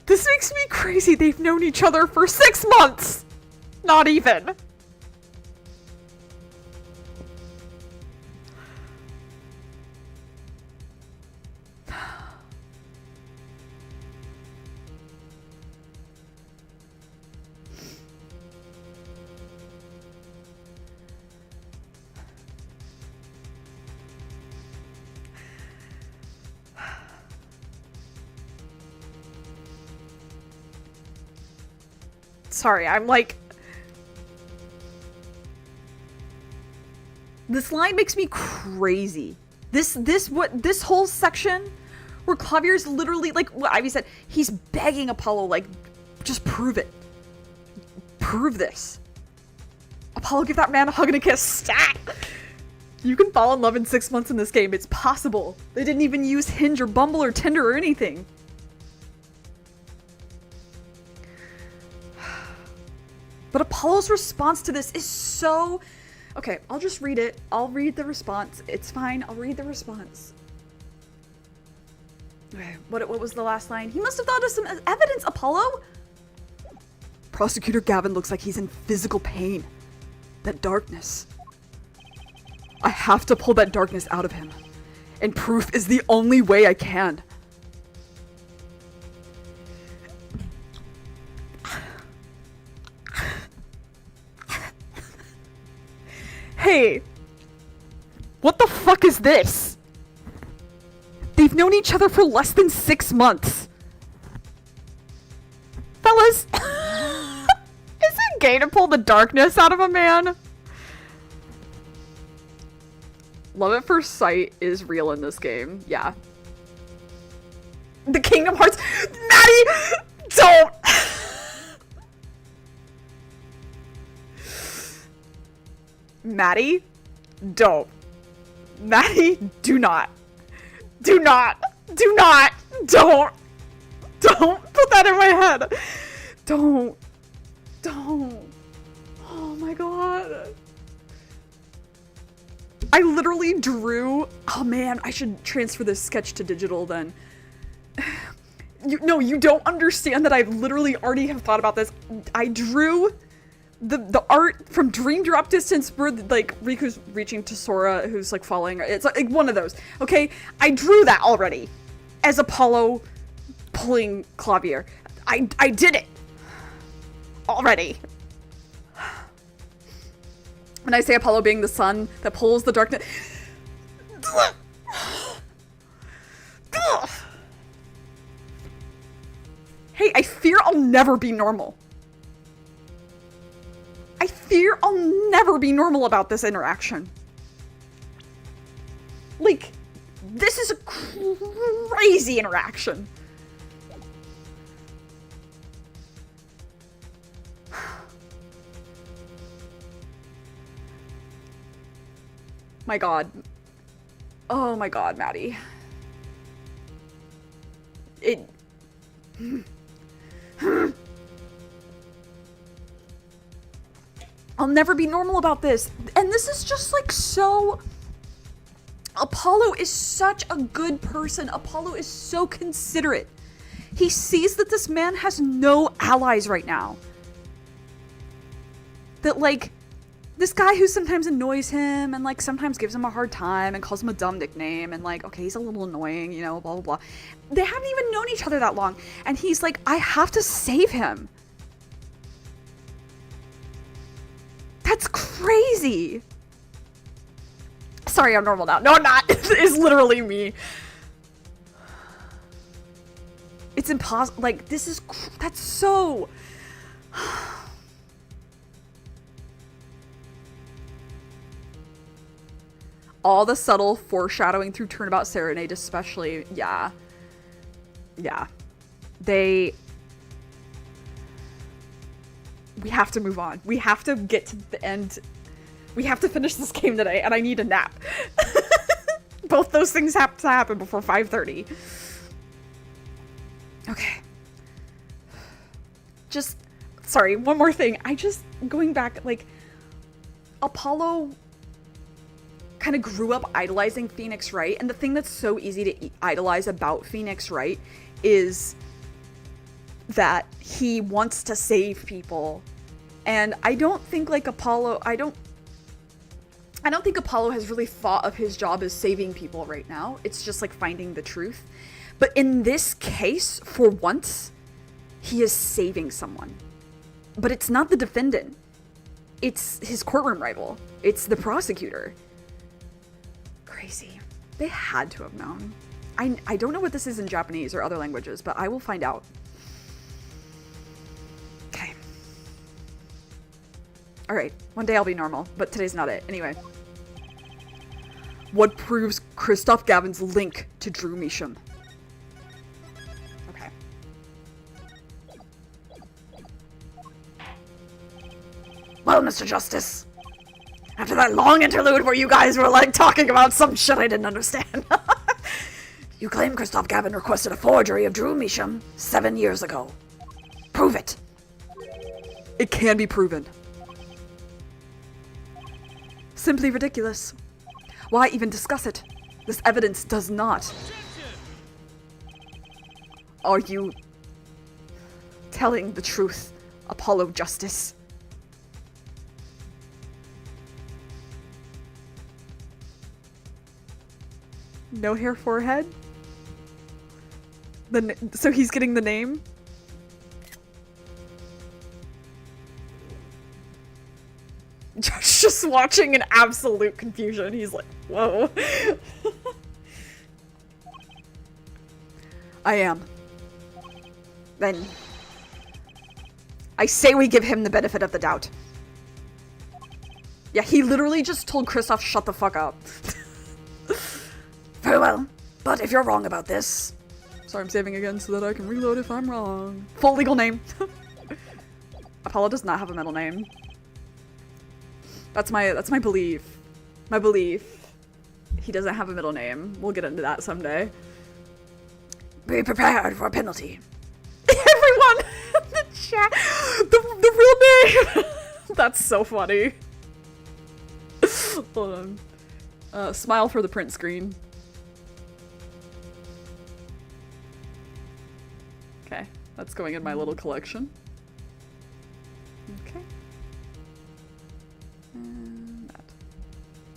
This makes me crazy. They've known each other for 6 months. Not even. Sorry, I'm like... This line makes me crazy. This whole section where Clavier's literally, like what Ivy said, he's begging Apollo, like, just prove it. Prove this. Apollo, give that man a hug and a kiss. Stat! You can fall in love in 6 months in this game. It's possible. They didn't even use Hinge or Bumble or Tinder or anything. But Apollo's response to this is so... Okay, I'll just read it. I'll read the response. It's fine. I'll read the response. Okay, what was the last line? He must have thought of some evidence, Apollo! Prosecutor Gavin looks like he's in physical pain. That darkness. I have to pull that darkness out of him. And proof is the only way I can. Hey, what the fuck is this? They've known each other for less than 6 months. Fellas, is it gay to pull the darkness out of a man? Love at first sight is real in this game, yeah. The Kingdom Hearts... Maddie! Don't! Maddie, don't. Maddie, do not. Do not. Do not. Don't. Don't put that in my head. Don't. Don't. Oh my god. I literally drew... Oh man, I should transfer this sketch to digital then. No, you don't understand that I literally already have thought about this. I drew the art from Dream Drop Distance where like Riku's reaching to Sora who's like falling. It's like one of those. Okay, I drew that already as Apollo pulling Clavier. I did it already. When I say Apollo being the sun that pulls the darkness. Hey, I fear I'll never be normal. I fear I'll never be normal about this interaction. Like, this is a crazy interaction. My god. Oh my god, Maddie. It... I'll never be normal about this. And this is just like so... Apollo is such a good person. Apollo is so considerate. He sees that this man has no allies right now. That like, this guy who sometimes annoys him and like sometimes gives him a hard time and calls him a dumb nickname and like, okay, he's a little annoying, you know, blah, blah, blah. They haven't even known each other that long. And he's like, I have to save him. That's crazy. Sorry, I'm normal now. No, I'm not. It's literally me. It's impossible. Like, this is... That's so... All the subtle foreshadowing through Turnabout Serenade especially. Yeah. Yeah. We have to move on. We have to get to the end. We have to finish this game today, and I need a nap. Both those things have to happen before 5:30. Okay. Just, sorry, one more thing. Going back, like, Apollo kind of grew up idolizing Phoenix Wright, and the thing that's so easy to idolize about Phoenix Wright is that he wants to save people. And I don't think like Apollo, I don't think Apollo has really thought of his job as saving people right now. It's just like finding the truth. But in this case, for once, he is saving someone. But it's not the defendant. It's his courtroom rival. It's the prosecutor. Crazy. They had to have known. I don't know what this is in Japanese or other languages, but I will find out. Okay. Alright, one day I'll be normal, but today's not it. Anyway. What proves Christoph Gavin's link to Drew Measham? Okay. Well, Mr. Justice, after that long interlude where you guys were like talking about some shit I didn't understand, you claim Christoph Gavin requested a forgery of Drew Measham 7 years ago. Prove it. It can be proven. Simply ridiculous. Why even discuss it? This evidence does not. Are you telling the truth, Apollo Justice? No hair forehead? So he's getting the name? Josh just watching in absolute confusion. He's like, whoa. I am. Then I say we give him the benefit of the doubt. Yeah, he literally just told Kristoff shut the fuck up. Very well, but if you're wrong about this... Sorry, I'm saving again so that I can reload if I'm wrong. Full legal name. Apollo does not have a middle name. That's my belief. My belief. He doesn't have a middle name. We'll get into that someday. Be prepared for a penalty. Everyone in the chat, the real name. That's so funny. Hold on. Smile for the print screen. Okay, that's going in my little collection. Okay.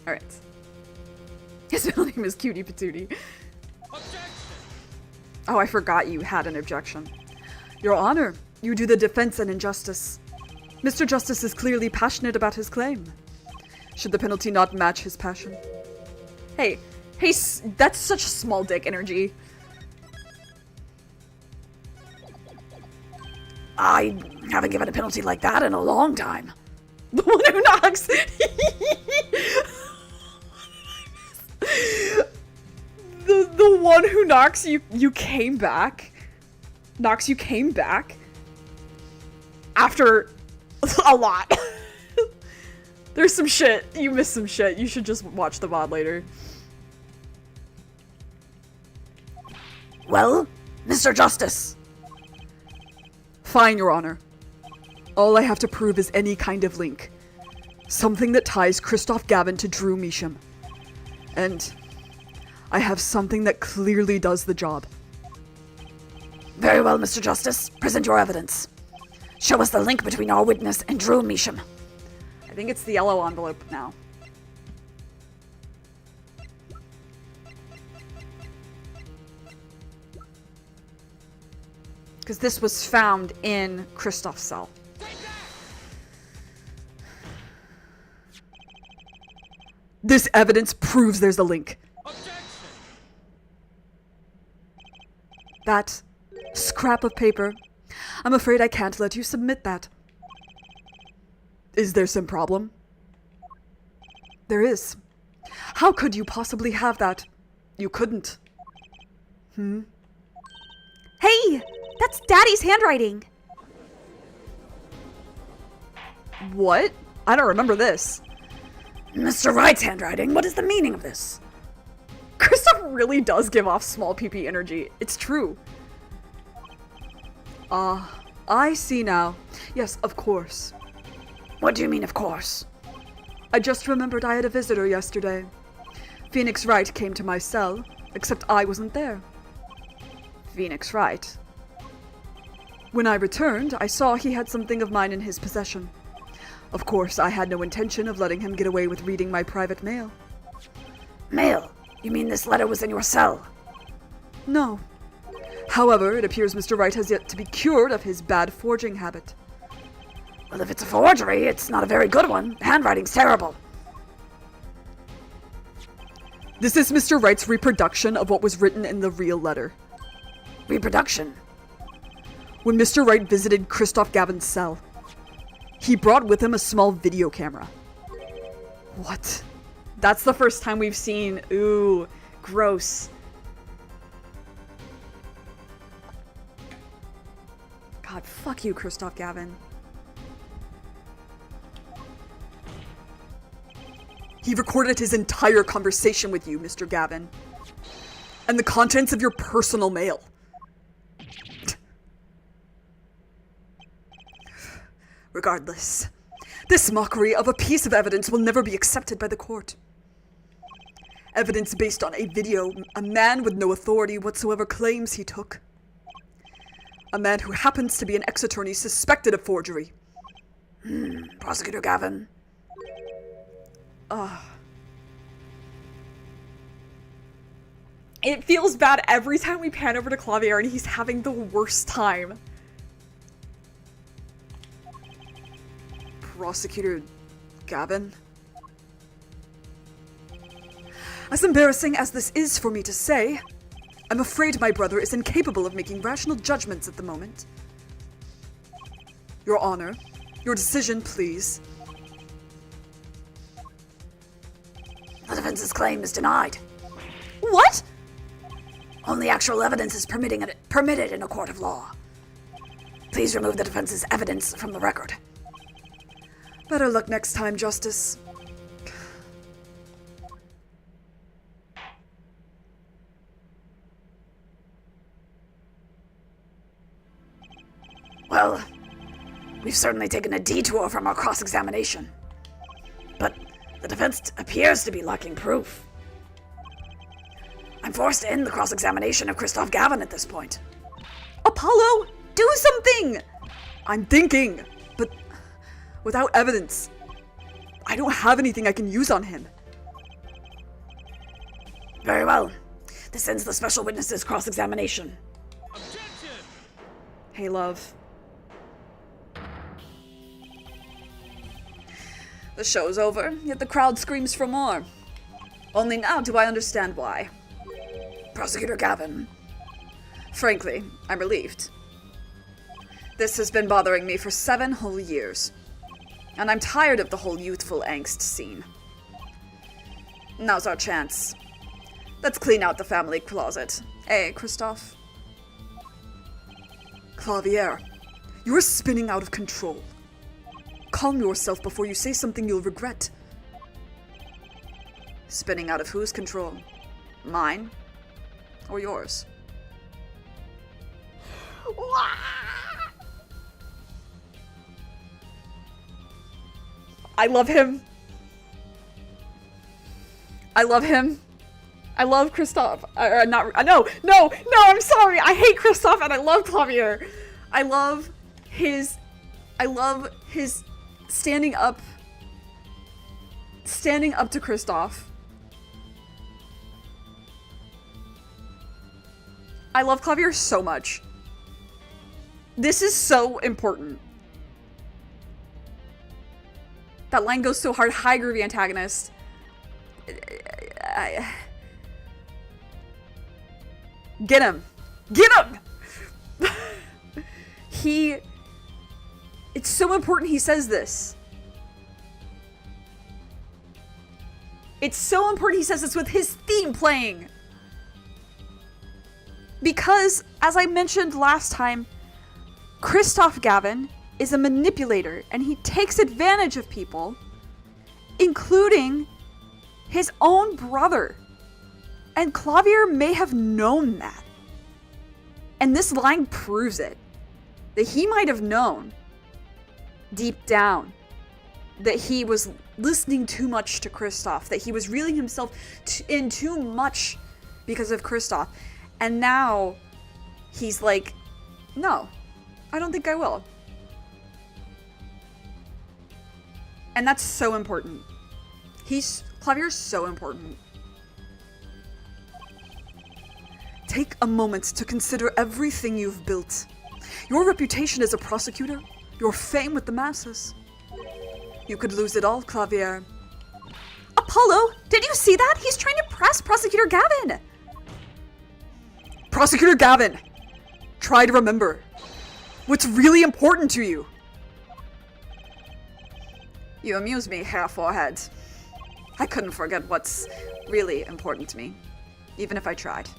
Alright. His middle name is Cutie Patootie. Oh, I forgot you had an objection. Your Honor, you do the defense an injustice. Mr. Justice is clearly passionate about his claim. Should the penalty not match his passion? Hey, that's such small dick energy. I haven't given a penalty like that in a long time. The one who knocks. the one who knocks you came back. Knocks you came back. After a lot. There's some shit. You missed some shit. You should just watch the VOD later. Well, Mr. Justice. Fine, Your Honor. All I have to prove is any kind of link. Something that ties Christoph Gavin to Drew Measham. And I have something that clearly does the job. Very well, Mr. Justice. Present your evidence. Show us the link between our witness and Drew Measham. I think it's the yellow envelope now. Because this was found in Christoph's cell. This evidence proves there's a link. That scrap of paper, I'm afraid I can't let you submit that. Is there some problem? There is. How could you possibly have that? You couldn't. Hey! That's Daddy's handwriting! What? I don't remember this. Mr. Wright's handwriting? What is the meaning of this? Christoph really does give off small PP energy. It's true. I see now. Yes, of course. What do you mean, of course? I just remembered I had a visitor yesterday. Phoenix Wright came to my cell, except I wasn't there. Phoenix Wright. When I returned, I saw he had something of mine in his possession. Of course, I had no intention of letting him get away with reading my private mail. Mail? You mean this letter was in your cell? No. However, it appears Mr. Wright has yet to be cured of his bad forging habit. Well, if it's a forgery, it's not a very good one. The handwriting's terrible. This is Mr. Wright's reproduction of what was written in the real letter. Reproduction? When Mr. Wright visited Christoph Gavin's cell, he brought with him a small video camera. What? That's the first time we've seen... Ooh, gross. God, fuck you, Christoph Gavin. He recorded his entire conversation with you, Mr. Gavin. And the contents of your personal mail. Regardless, this mockery of a piece of evidence will never be accepted by the court. Evidence based on a video a man with no authority whatsoever claims he took. A man who happens to be an ex-attorney suspected of forgery. Prosecutor Gavin. It feels bad every time we pan over to Clavier and he's having the worst time. Prosecutor Gavin? As embarrassing as this is for me to say, I'm afraid my brother is incapable of making rational judgments at the moment. Your Honor, your decision, please. The defense's claim is denied. What? Only actual evidence is permitted in a court of law. Please remove the defense's evidence from the record. Better luck next time, Justice. Well, we've certainly taken a detour from our cross-examination. But the defense appears to be lacking proof. I'm forced to end the cross-examination of Christoph Gavin at this point. Apollo, do something! I'm thinking, but without evidence, I don't have anything I can use on him. Very well. This ends the special witness's cross-examination. Hey, love. The show's over, yet the crowd screams for more. Only now do I understand why. Prosecutor Gavin. Frankly, I'm relieved. This has been bothering me for 7 whole years. And I'm tired of the whole youthful angst scene. Now's our chance. Let's clean out the family closet. Eh, Christophe? Clavier, you're spinning out of control. Calm yourself before you say something you'll regret. Spinning out of whose control? Mine? Or yours? I love him. I love him. I love Christophe. No, I'm sorry. I hate Christophe and I love Clavier. I love his standing up to Christophe. I love Clavier so much. This is so important. That line goes so hard. High groovy antagonist. Get him! Get him! It's so important he says this. It's so important he says this with his theme playing. Because, as I mentioned last time, Christophe Gavin is a manipulator and he takes advantage of people, including his own brother. And Clavier may have known that. And this line proves it. That he might have known, deep down, that he was listening too much to Christophe. That he was reeling himself in too much because of Christophe. And now, he's like, no, I don't think I will. And that's so important. Clavier's so important. Take a moment to consider everything you've built. Your reputation as a prosecutor, your fame with the masses. You could lose it all, Clavier. Apollo, did you see that? He's trying to press Prosecutor Gavin. Prosecutor Gavin, try to remember what's really important to you. You amuse me, Hair Forehead. I couldn't forget what's really important to me, even if I tried.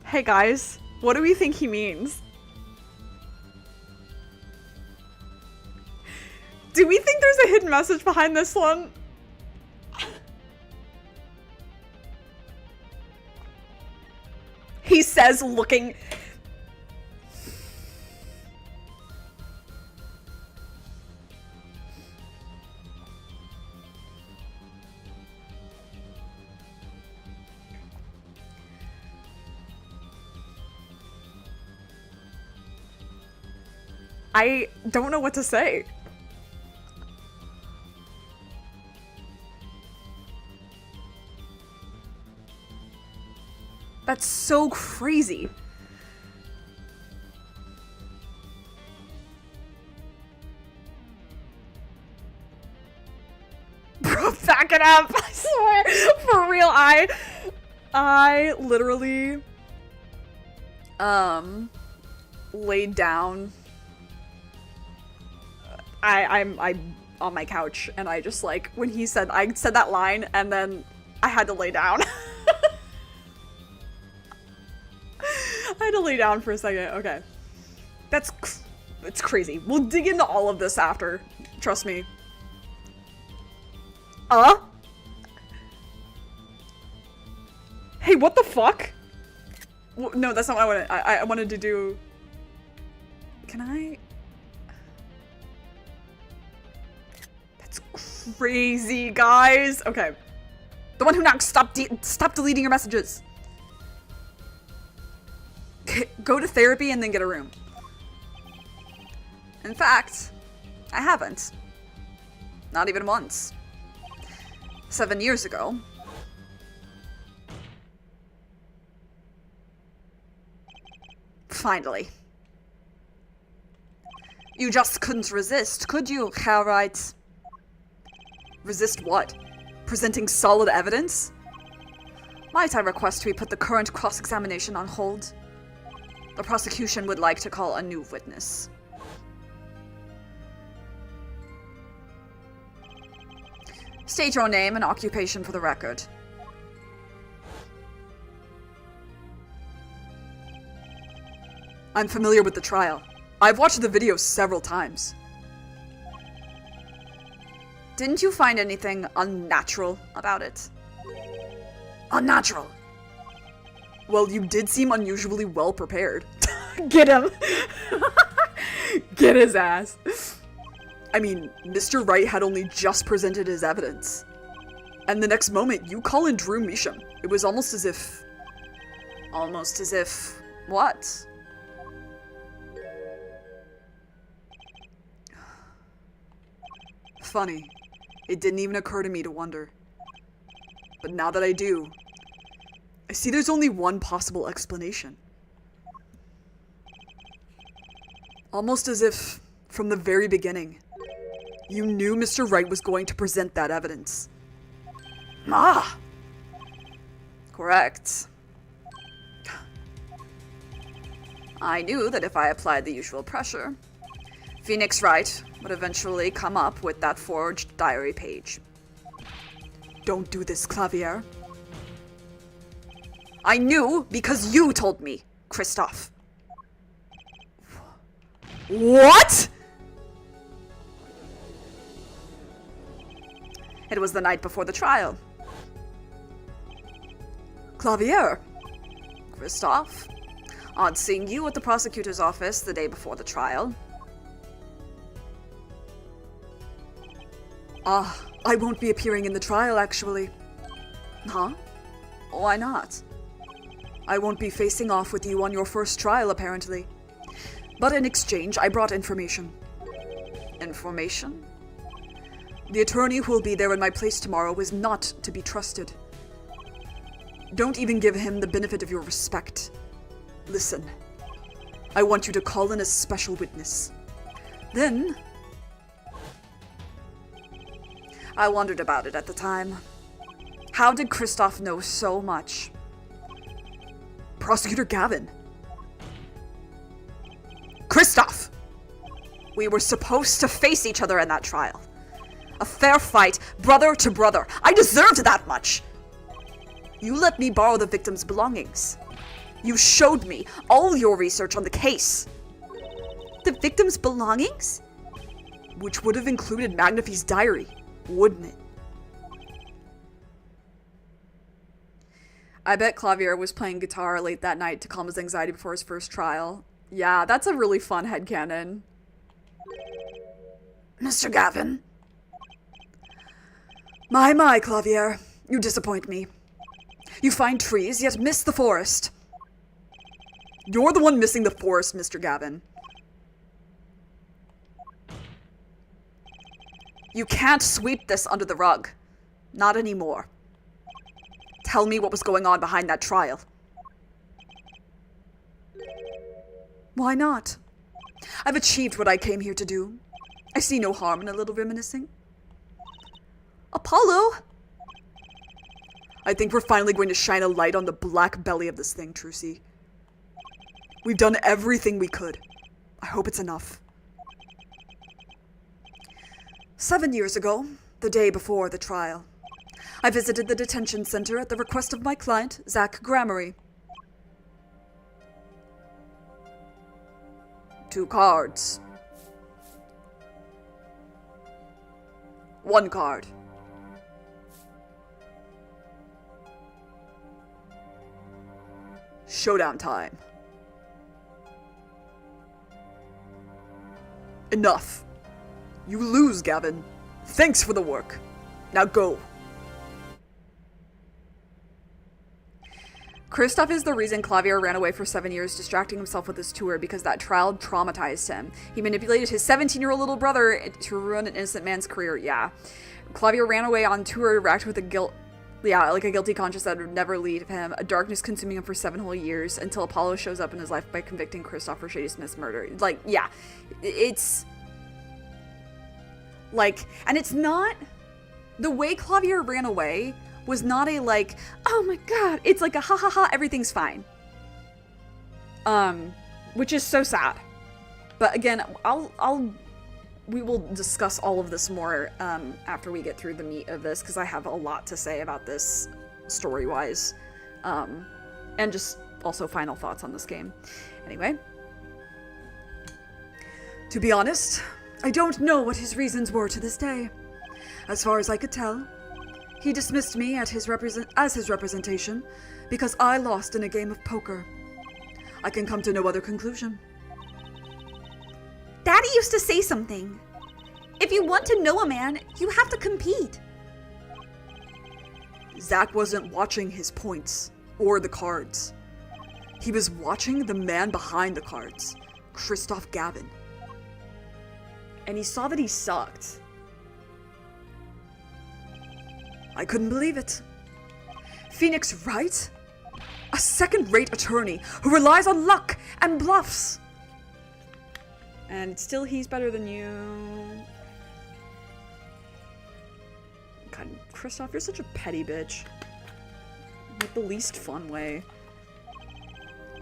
Hey guys, what do we think he means? Do we think there's a hidden message behind this one? He says, looking... I don't know what to say. That's so crazy. Bro, back it up. I swear. For real, I literally laid down. I'm on my couch and I just like when I said that line and then I had to lay down. I had to lay down for a second. Okay. It's crazy. We'll dig into all of this after. Trust me. Hey, what the fuck? No, that's not what I wanted. I wanted to do... Can I... That's crazy, guys. Okay. The one who knocked, stop deleting your messages. Go to therapy and then get a room. In fact, I haven't. Not even once. 7 years ago. Finally. You just couldn't resist, could you, Harriet? Resist what? Presenting solid evidence? Might I request we put the current cross-examination on hold? The prosecution would like to call a new witness. State your name and occupation for the record. I'm familiar with the trial. I've watched the video several times. Didn't you find anything unnatural about it? Unnatural. Well, you did seem unusually well prepared. Get him. Get his ass. I mean, Mr. Wright had only just presented his evidence. And the next moment, you call in Drew Measham. It was almost as if... What? Funny. It didn't even occur to me to wonder. But now that I do, I see there's only one possible explanation. Almost as if, from the very beginning, you knew Mr. Wright was going to present that evidence. Ah! Correct. I knew that if I applied the usual pressure, Phoenix Wright would eventually come up with that forged diary page. Don't do this, Clavier. I knew because you told me, Kristoff. What? It was the night before the trial. Clavier. Kristoff. Odd seeing you at the prosecutor's office the day before the trial. I won't be appearing in the trial, actually. Huh? Why not? I won't be facing off with you on your first trial, apparently. But in exchange, I brought information. Information? The attorney who will be there in my place tomorrow is not to be trusted. Don't even give him the benefit of your respect. Listen, I want you to call in a special witness. Then, I wondered about it at the time. How did Kristoff know so much? Prosecutor Gavin. Kristoff! We were supposed to face each other in that trial. A fair fight, brother to brother. I deserved that much. You let me borrow the victim's belongings. You showed me all your research on the case. The victim's belongings? Which would have included Magnafy's diary, wouldn't it? I bet Clavier was playing guitar late that night to calm his anxiety before his first trial. Yeah, that's a really fun headcanon. Mr. Gavin? My, Clavier. You disappoint me. You find trees, yet miss the forest. You're the one missing the forest, Mr. Gavin. You can't sweep this under the rug. Not anymore. Tell me what was going on behind that trial. Why not? I've achieved what I came here to do. I see no harm in a little reminiscing. Apollo! I think we're finally going to shine a light on the black belly of this thing, Trucy. We've done everything we could. I hope it's enough. 7 years ago, the day before the trial, I visited the detention center at the request of my client, Zach Gramarye. 2 cards. 1 card. Showdown time. Enough. You lose, Gavin. Thanks for the work. Now go. Kristoff is the reason Clavier ran away for 7 years, distracting himself with his tour because that trial traumatized him. He manipulated his 17-year-old little brother to ruin an innocent man's career. Yeah. Clavier ran away on tour, racked with a guilty conscience that would never leave him, a darkness consuming him for 7 whole years, until Apollo shows up in his life by convicting Kristoff for Shady Smith's murder. Like, yeah. It's... like... and it's not... the way Clavier ran away was not a, like, oh my god, it's like a ha ha ha, everything's fine. Which is so sad. But again, we will discuss all of this more, after we get through the meat of this, because I have a lot to say about this story-wise. And just also final thoughts on this game. Anyway. To be honest, I don't know what his reasons were to this day. As far as I could tell, he dismissed me as his representation because I lost in a game of poker. I can come to no other conclusion. Daddy used to say something. If you want to know a man, you have to compete. Zach wasn't watching his points or the cards. He was watching the man behind the cards, Kristoff Gavin. And he saw that he sucked. I couldn't believe it. Phoenix Wright? A second-rate attorney who relies on luck and bluffs. And still he's better than you. God, Kristoff, you're such a petty bitch. Like the least fun way.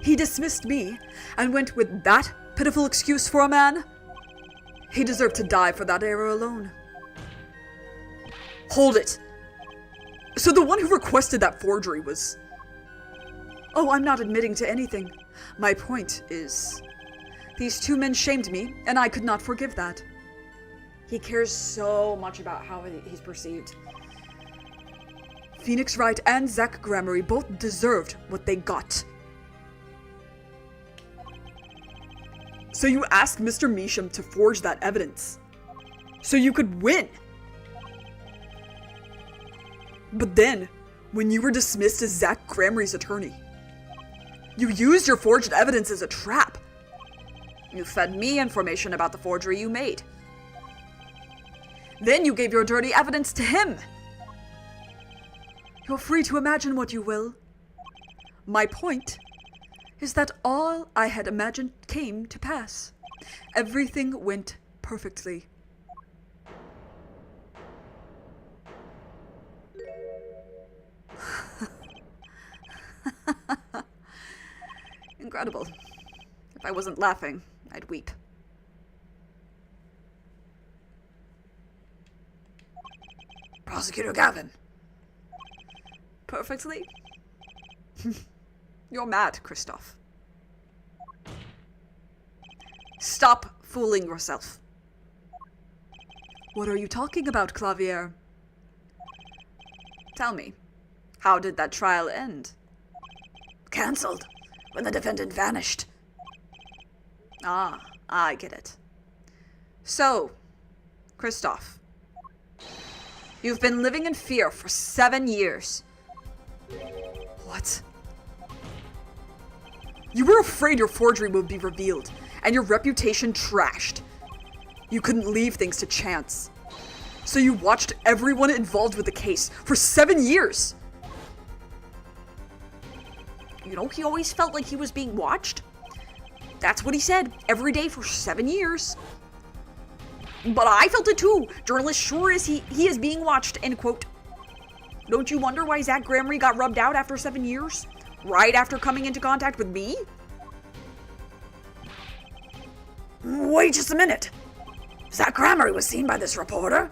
He dismissed me and went with that pitiful excuse for a man? He deserved to die for that error alone. Hold it! So the one who requested that forgery was... Oh, I'm not admitting to anything. My point is... these 2 men shamed me, and I could not forgive that. He cares so much about how he's perceived. Phoenix Wright and Zach Gramery both deserved what they got. So you asked Mr. Measham to forge that evidence. So you could win. But then, when you were dismissed as Zach Gramery's attorney, you used your forged evidence as a trap. You fed me information about the forgery you made. Then you gave your dirty evidence to him. You're free to imagine what you will. My point is that all I had imagined came to pass. Everything went perfectly. Incredible. If I wasn't laughing, I'd weep. Prosecutor Gavin. Perfectly? You're mad, Kristoff. Stop fooling yourself. What are you talking about, Clavier? Tell me, how did that trial end? Cancelled when the defendant vanished. Ah, I get it. So, Kristoff, you've been living in fear for 7 years. What? You were afraid your forgery would be revealed, and your reputation trashed. You couldn't leave things to chance. So you watched everyone involved with the case for 7 years. You know, he always felt like he was being watched. That's what he said, every day for 7 years. But I felt it too. Journalist sure is he is being watched, end quote. Don't you wonder why Zach Gramery got rubbed out after 7 years? Right after coming into contact with me? Wait just a minute. Zach Gramery was seen by this reporter?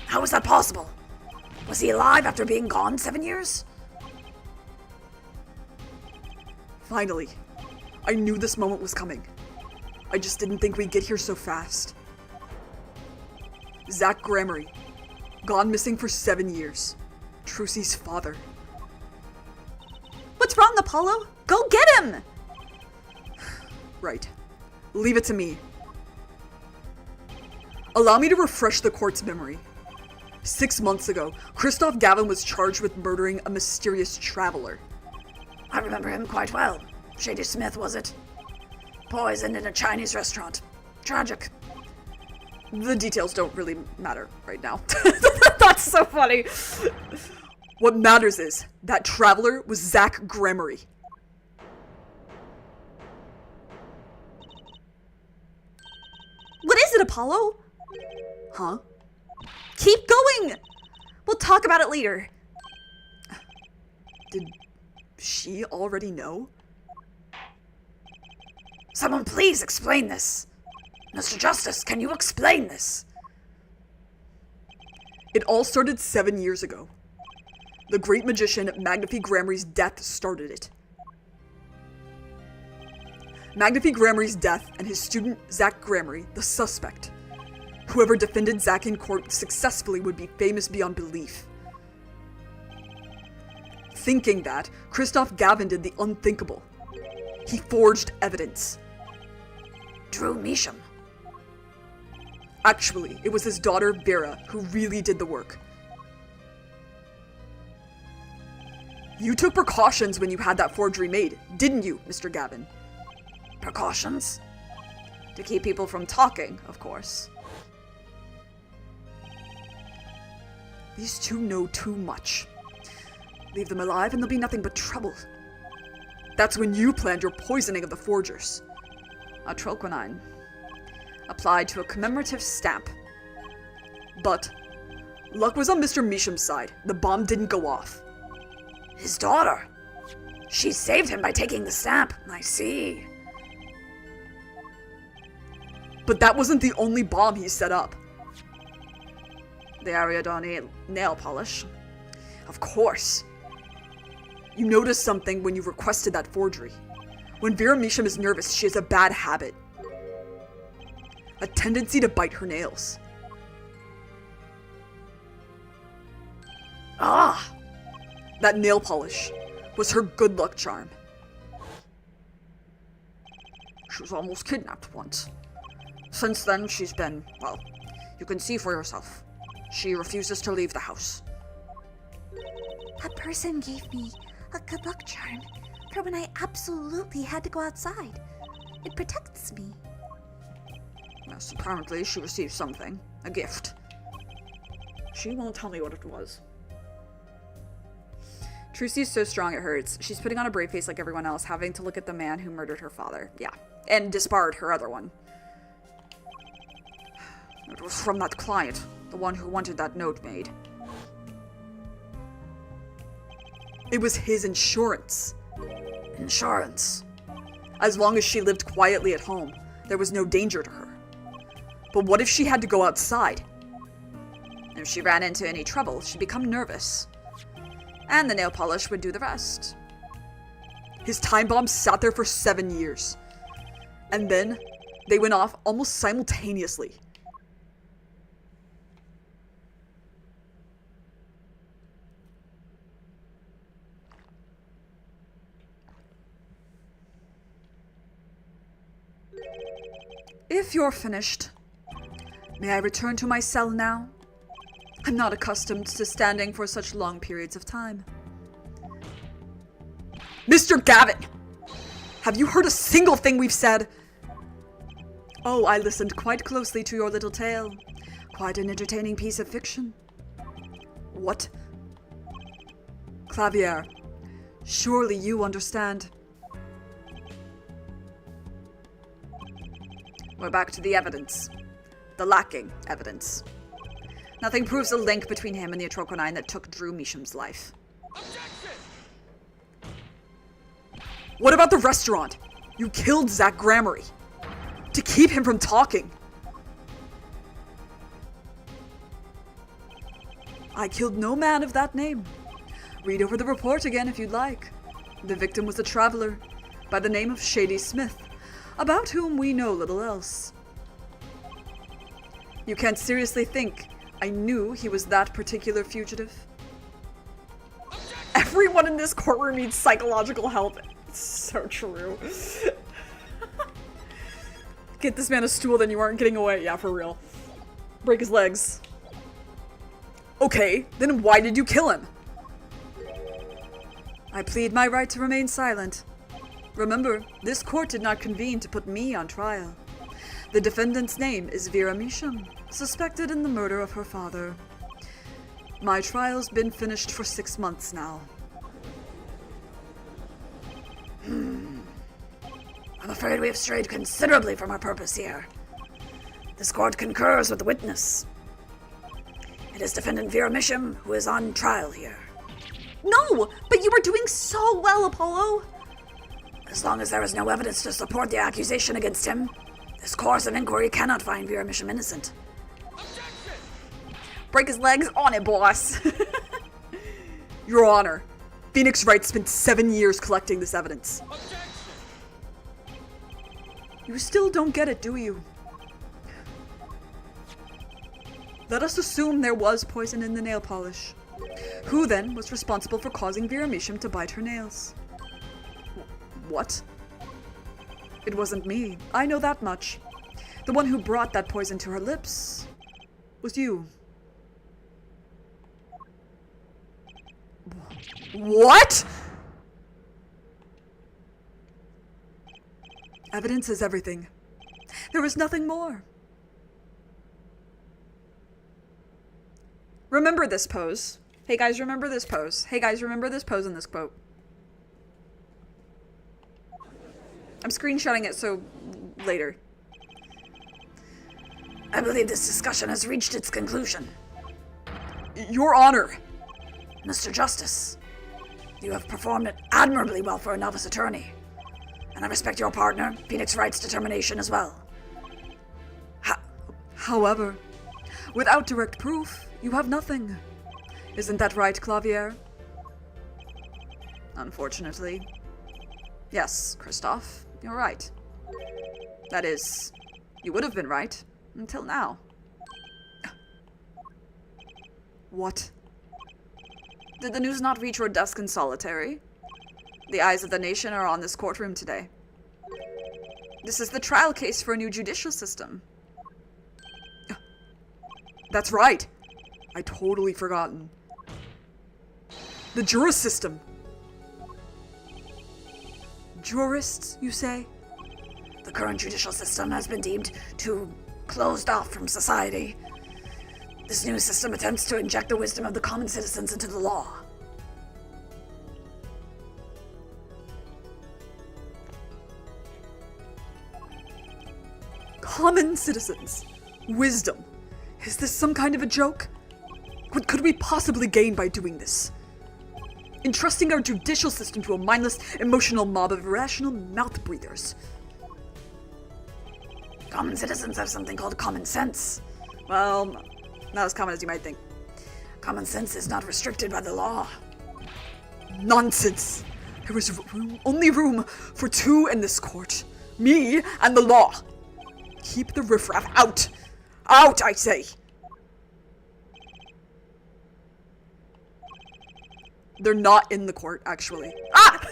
How was that possible? Was he alive after being gone 7 years? Finally. I knew this moment was coming. I just didn't think we'd get here so fast. Zach Gramery, gone missing for 7 years. Trucy's father. What's wrong, Apollo? Go get him! Right. Leave it to me. Allow me to refresh the court's memory. 6 months ago, Christoph Gavin was charged with murdering a mysterious traveler. I remember him quite well. Shady Smith, was it? Poisoned in a Chinese restaurant. Tragic. The details don't really matter right now. That's so funny. What matters is that traveler was Zach Gremery. What is it, Apollo? Huh? Keep going! We'll talk about it later. Did she already know? Someone please explain this. Mr. Justice, can you explain this? It all started 7 years ago. The great magician Magnifi Gramery's death started it. Magnifi Gramery's death and his student Zach Gramery, the suspect. Whoever defended Zach in court successfully would be famous beyond belief. Thinking that, Christoph Gavin did the unthinkable. He forged evidence. Drew Measham. Actually, it was his daughter Vera who really did the work. You took precautions when you had that forgery made, didn't you, Mr. Gavin? Precautions? To keep people from talking, of course. These two know too much. Leave them alive and there'll be nothing but trouble. That's when you planned your poisoning of the forgers. A troquinine. Applied to a commemorative stamp. But luck was on Mr. Measham's side. The bomb didn't go off. His daughter. She saved him by taking the stamp. I see. But that wasn't the only bomb he set up. The Ariadne nail polish. Of course. You noticed something when you requested that forgery. When Vera Measham is nervous, she has a bad habit. A tendency to bite her nails. Ah! That nail polish was her good luck charm. She was almost kidnapped once. Since then, she's been, well, you can see for yourself. She refuses to leave the house. A person gave me a good luck charm for when I absolutely had to go outside. It protects me. Yes, apparently she received something. A gift. She won't tell me what it was. Trucy's so strong it hurts. She's putting on a brave face like everyone else, having to look at the man who murdered her father. Yeah. And disbarred her other one. It was from that client. The one who wanted that note made. It was his insurance. Insurance. As long as she lived quietly at home, there was no danger to her. But what if she had to go outside? If she ran into any trouble, she'd become nervous. And the nail polish would do the rest. His time bomb sat there for 7 years. And then, they went off almost simultaneously. If you're finished, may I return to my cell now? I'm not accustomed to standing for such long periods of time. Mr. Gavin! Have you heard a single thing we've said? Oh, I listened quite closely to your little tale. Quite an entertaining piece of fiction. What? Clavier, surely you understand. We're back to the evidence. The lacking evidence. Nothing proves a link between him and the Atroconine that took Drew Measham's life. Objection! What about the restaurant? You killed Zach Gramery. To keep him from talking. I killed no man of that name. Read over the report again if you'd like. The victim was a traveler by the name of Shady Smith, about whom we know little else. You can't seriously think I knew he was that particular fugitive? Everyone in this courtroom needs psychological help. It's so true. Get this man a stool, then you aren't getting away. Yeah, for real. Break his legs. Okay, then why did you kill him? I plead my right to remain silent. Remember, this court did not convene to put me on trial. The defendant's name is Vera Misham, suspected in the murder of her father. My trial's been finished for 6 months now. I'm afraid we have strayed considerably from our purpose here. This court concurs with the witness. It is defendant Vera Misham who is on trial here. No, but you were doing so well, Apollo. As long as there is no evidence to support the accusation against him, this course of inquiry cannot find Vera Misham innocent. Break his legs on it, boss. Your Honor, Phoenix Wright spent 7 years collecting this evidence. You still don't get it, do you? Let us assume there was poison in the nail polish. Who then was responsible for causing Vera Misham to bite her nails? What? It wasn't me. I know that much. The one who brought that poison to her lips was you. What? Evidence is everything. There is nothing more. Remember this pose. Hey guys, remember this pose. Hey guys, remember this pose in this quote. I'm screenshotting it so later. I believe this discussion has reached its conclusion. Your Honor. Mr. Justice, you have performed it admirably well for a novice attorney. And I respect your partner, Phoenix Wright's determination as well. However, without direct proof, you have nothing. Isn't that right, Clavier? Unfortunately. Yes, Kristoff, you're right. That is, you would have been right, until now. What? Did the news not reach your desk in solitary? The eyes of the nation are on this courtroom today. This is the trial case for a new judicial system. That's right. I totally forgotten. The jurist system. Jurists, you say? The current judicial system has been deemed too closed off from society. This new system attempts to inject the wisdom of the common citizens into the law. Common citizens. Wisdom. Is this some kind of a joke? What could we possibly gain by doing this? Entrusting our judicial system to a mindless, emotional mob of irrational mouth breathers. Common citizens have something called common sense. Well, not as common as you might think. Common sense is not restricted by the law. Nonsense! There is only room for two in this court. Me and the law. Keep the riffraff out! Out, I say! They're not in the court, actually. Ah!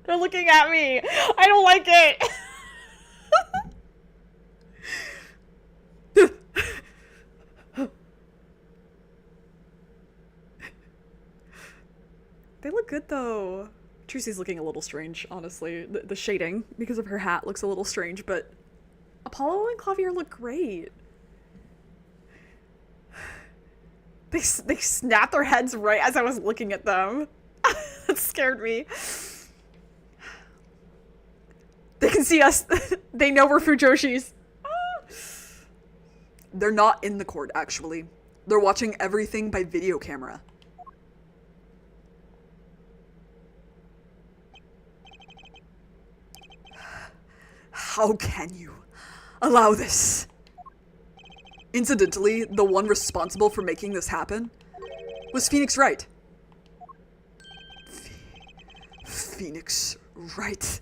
They're looking at me. I don't like it. They look good though. Trucy's looking a little strange, honestly. The shading, because of her hat, looks a little strange, but Apollo and Clavier look great. They snapped their heads right as I was looking at them. That scared me. They can see us. They know we're Fujoshis. They're not in the court, actually. They're watching everything by video camera. How can you allow this? Incidentally, the one responsible for making this happen was Phoenix Wright. Phoenix Wright.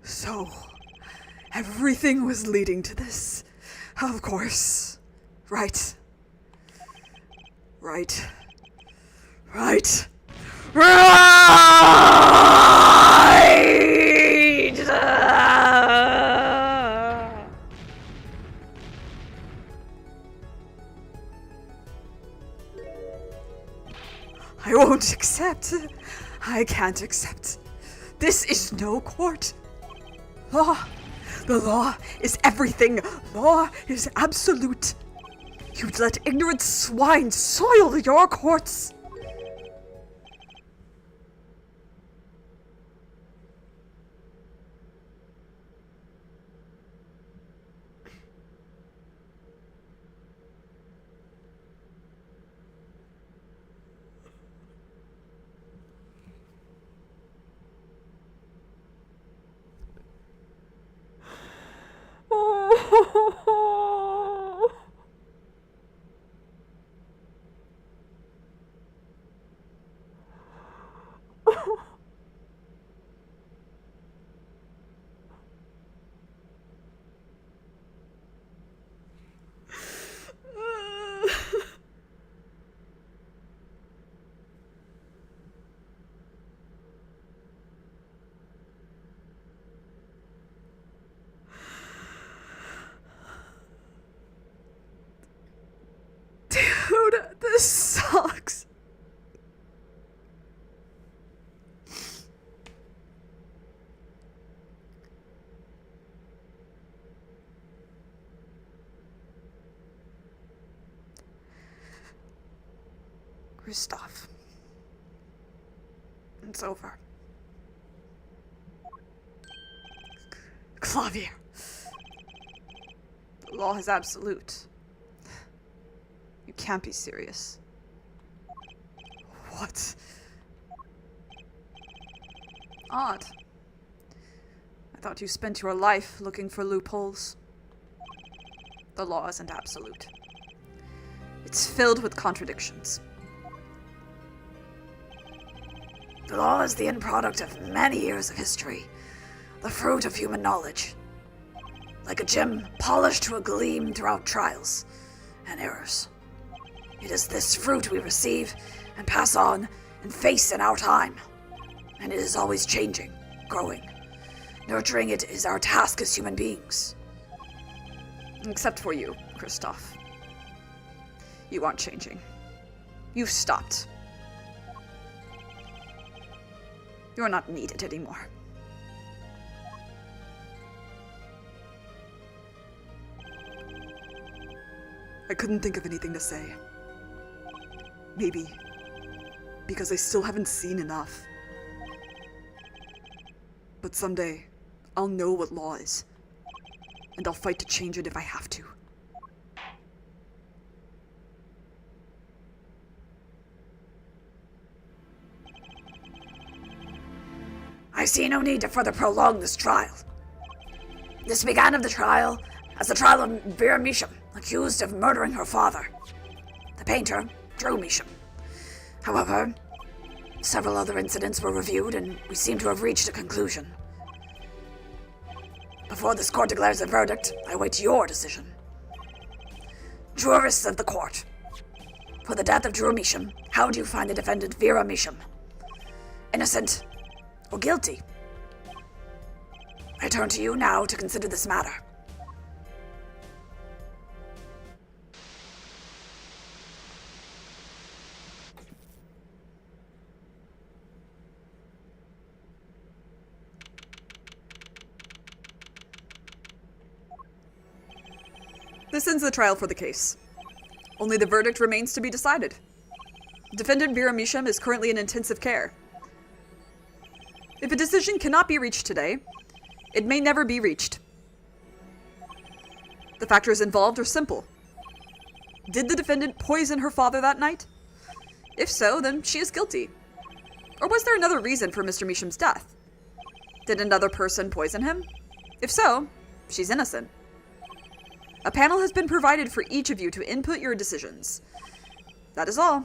So, everything was leading to this. Of course. Right. Right. Right. I won't accept. I can't accept. This is no court. Law. The law is everything. Law is absolute. You'd let ignorant swine soil your courts. Dude, this sucks. Gustav. It's over. Clavier. The law is absolute. You can't be serious. What? Odd. I thought you spent your life looking for loopholes. The law isn't absolute. It's filled with contradictions. The law is the end product of many years of history, the fruit of human knowledge. Like a gem polished to a gleam throughout trials and errors. It is this fruit we receive and pass on and face in our time. And it is always changing, growing. Nurturing it is our task as human beings. Except for you, Kristoff. You aren't changing. You've stopped. You're not needed anymore. I couldn't think of anything to say. Maybe because I still haven't seen enough. But someday, I'll know what law is. And I'll fight to change it if I have to. I see no need to further prolong this trial. This began of the trial as the trial of Vera Measham, accused of murdering her father, the painter Drew Measham. However, several other incidents were reviewed and we seem to have reached a conclusion. Before this court declares a verdict, I await your decision. Jurists of the court, for the death of Drew Measham, how do you find the defendant Vera Measham? Innocent or guilty? I turn to you now to consider this matter. This ends the trial for the case. Only the verdict remains to be decided. Defendant Vera Measham is currently in intensive care. If a decision cannot be reached today, it may never be reached. The factors involved are simple. Did the defendant poison her father that night? If so, then she is guilty. Or was there another reason for Mr. Measham's death? Did another person poison him? If so, she's innocent. A panel has been provided for each of you to input your decisions. That is all.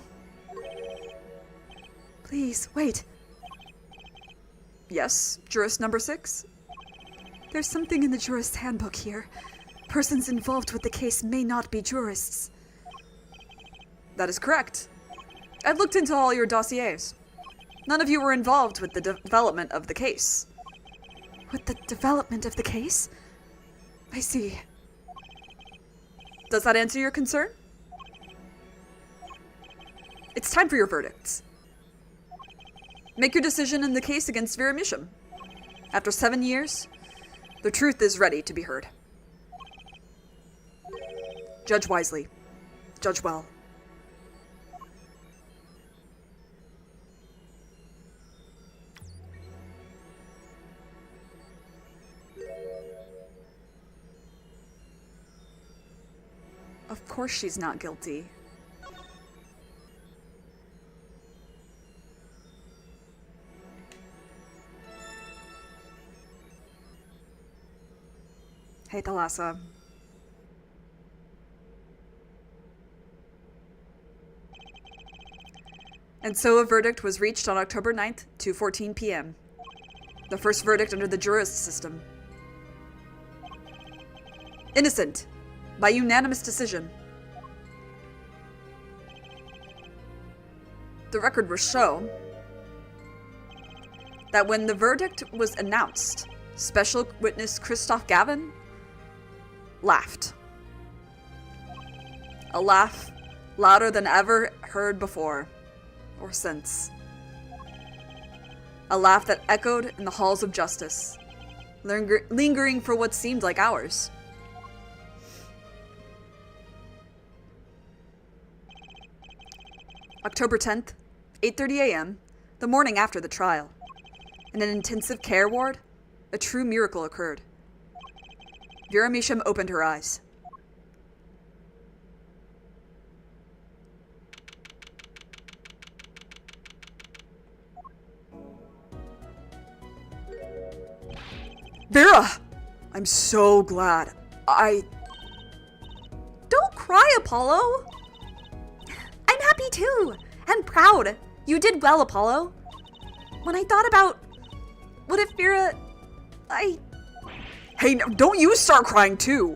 Please, wait. Yes, jurist number 6? There's something in the jurist's handbook here. Persons involved with the case may not be jurists. That is correct. I've looked into all your dossiers. None of you were involved with the development of the case. With the development of the case? I see. Does that answer your concern? It's time for your verdicts. Make your decision in the case against Vera Misham. After 7 years, the truth is ready to be heard. Judge wisely. Judge well. Of course she's not guilty. Hey, Thalassa. And so a verdict was reached on October 9th, 2:14 p.m. The first verdict under the jurist system. Innocent, by unanimous decision. The record will show that when the verdict was announced, special witness Christoph Gavin laughed. A laugh louder than ever heard before or since. A laugh that echoed in the halls of justice, lingering for what seemed like hours. October 10th, 8:30 a.m., the morning after the trial. In an intensive care ward, a true miracle occurred. Vera Misham opened her eyes. Vera! I'm so glad. Don't cry, Apollo! I'm happy too, and proud. You did well, Apollo. When I thought about what if Vera... Hey, no, don't you start crying too!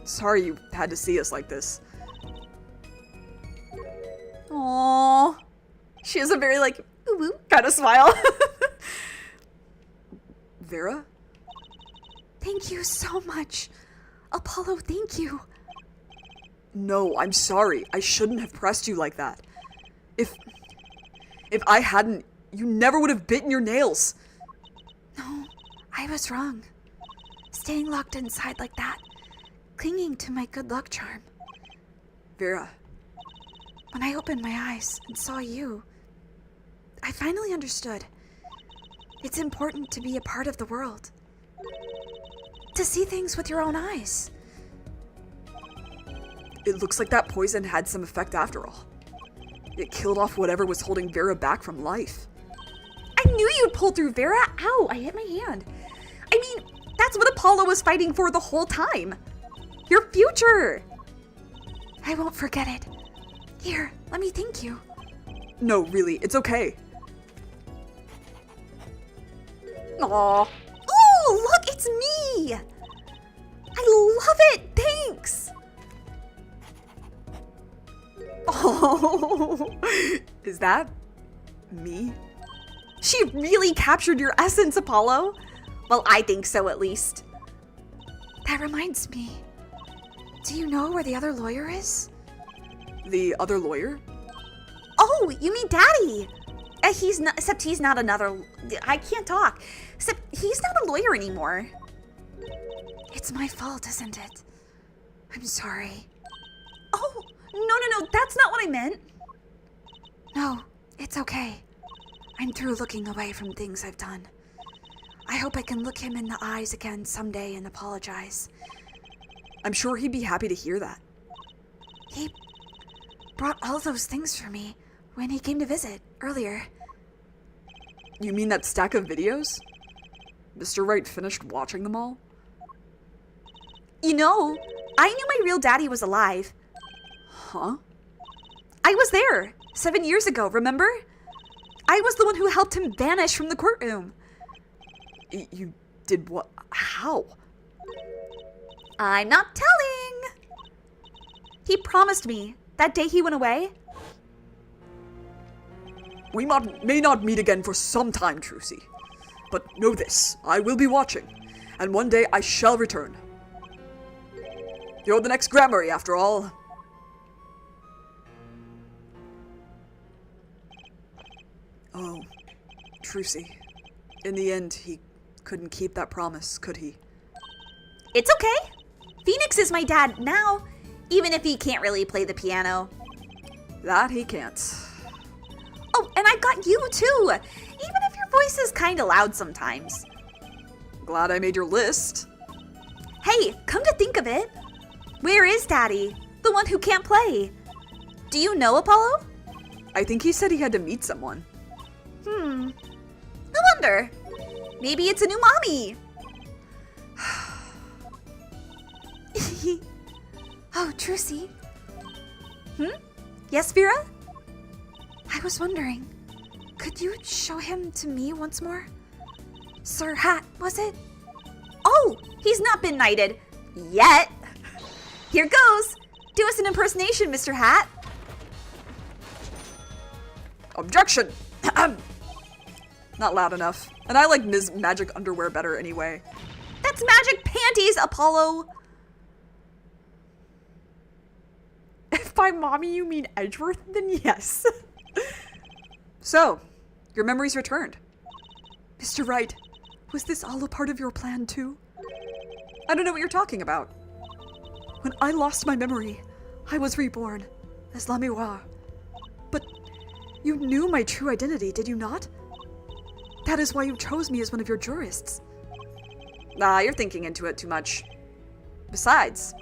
Sorry you had to see us like this. Aww. She has a very, like, ooh kind of smile. Vera? Thank you so much. Apollo, thank you. No, I'm sorry. I shouldn't have pressed you like that. If I hadn't, you never would have bitten your nails. No, I was wrong. Staying locked inside like that, clinging to my good luck charm. Vera. When I opened my eyes and saw you, I finally understood. It's important to be a part of the world. To see things with your own eyes. It looks like that poison had some effect after all. It killed off whatever was holding Vera back from life. I knew you'd pull through, Vera. Ow, I hit my hand. I mean, that's what Apollo was fighting for the whole time. Your future. I won't forget it. Here, let me thank you. No, really, it's okay. Aww. Ooh, look, it's me. I love it. Thanks. Oh, is that me? She really captured your essence, Apollo. Well, I think so, at least. That reminds me. Do you know where the other lawyer is? The other lawyer? Oh, you mean Daddy. He's not, except he's not another, I can't talk. Except he's not a lawyer anymore. It's my fault, isn't it? I'm sorry. Oh, no, that's not what I meant. No, it's okay. I'm through looking away from things I've done. I hope I can look him in the eyes again someday and apologize. I'm sure he'd be happy to hear that. He brought all those things for me when he came to visit earlier. You mean that stack of videos? Mr. Wright finished watching them all? You know, I knew my real daddy was alive. Huh? I was there 7 years ago, remember? I was the one who helped him vanish from the courtroom. You did what? How? I'm not telling. He promised me that day he went away. We may not meet again for some time, Trucy. But know this, I will be watching, and one day I shall return. You're the next Grammary, after all. Oh, Trucy. In the end, he couldn't keep that promise, could he? It's okay. Phoenix is my dad now, even if he can't really play the piano. That he can't. Oh, and I've got you too, even if your voice is kinda loud sometimes. Glad I made your list. Hey, come to think of it, where is Daddy? The one who can't play. Do you know Apollo? I think he said he had to meet someone. No wonder. Maybe it's a new mommy. Oh, Trucy. Yes, Vera? I was wondering, could you show him to me once more? Sir Hat, was it? Oh, he's not been knighted. Yet. Here goes. Do us an impersonation, Mr. Hat. Objection! Not loud enough. And I like Ms. Magic underwear better anyway. That's magic panties, Apollo. If by mommy you mean Edgeworth, then yes. So, your memory's returned. Mr. Wright, was this all a part of your plan too? I don't know what you're talking about. When I lost my memory, I was reborn as Lamiwa. But you knew my true identity, did you not? That is why you chose me as one of your jurists. Nah, you're thinking into it too much. Besides,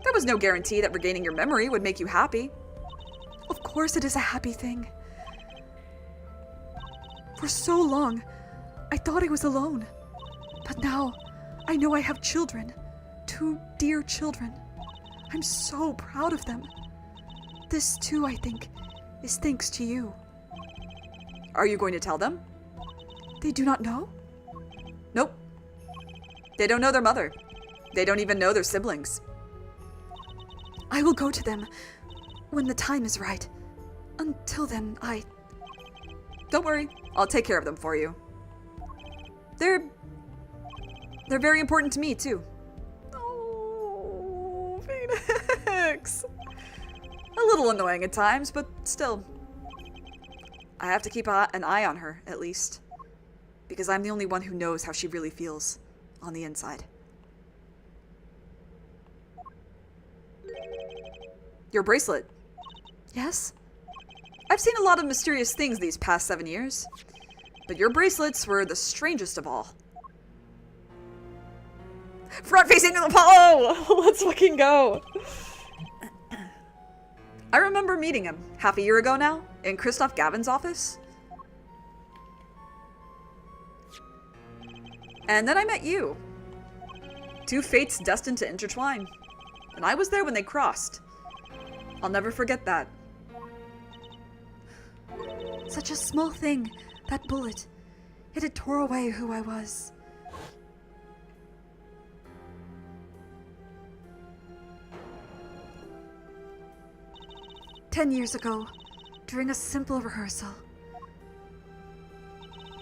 there was no guarantee that regaining your memory would make you happy. Of course it is a happy thing. For so long, I thought I was alone. But now, I know I have children. 2 dear children. I'm so proud of them. This too, I think, is thanks to you. Are you going to tell them? They do not know? Nope. They don't know their mother. They don't even know their siblings. I will go to them when the time is right. Until then, Don't worry, I'll take care of them for you. They're very important to me, too. Oh, Phoenix. A little annoying at times, but still. I have to keep an eye on her, at least. Because I'm the only one who knows how she really feels on the inside. Your bracelet. Yes? I've seen a lot of mysterious things these past 7 years, but your bracelets were the strangest of all. Front-facing Apollo! Let's fucking go! I remember meeting him half a year ago now, in Christoph Gavin's office. And then I met you. 2 fates destined to intertwine. And I was there when they crossed. I'll never forget that. Such a small thing, that bullet. It had tore away who I was. "10 years ago, during a simple rehearsal.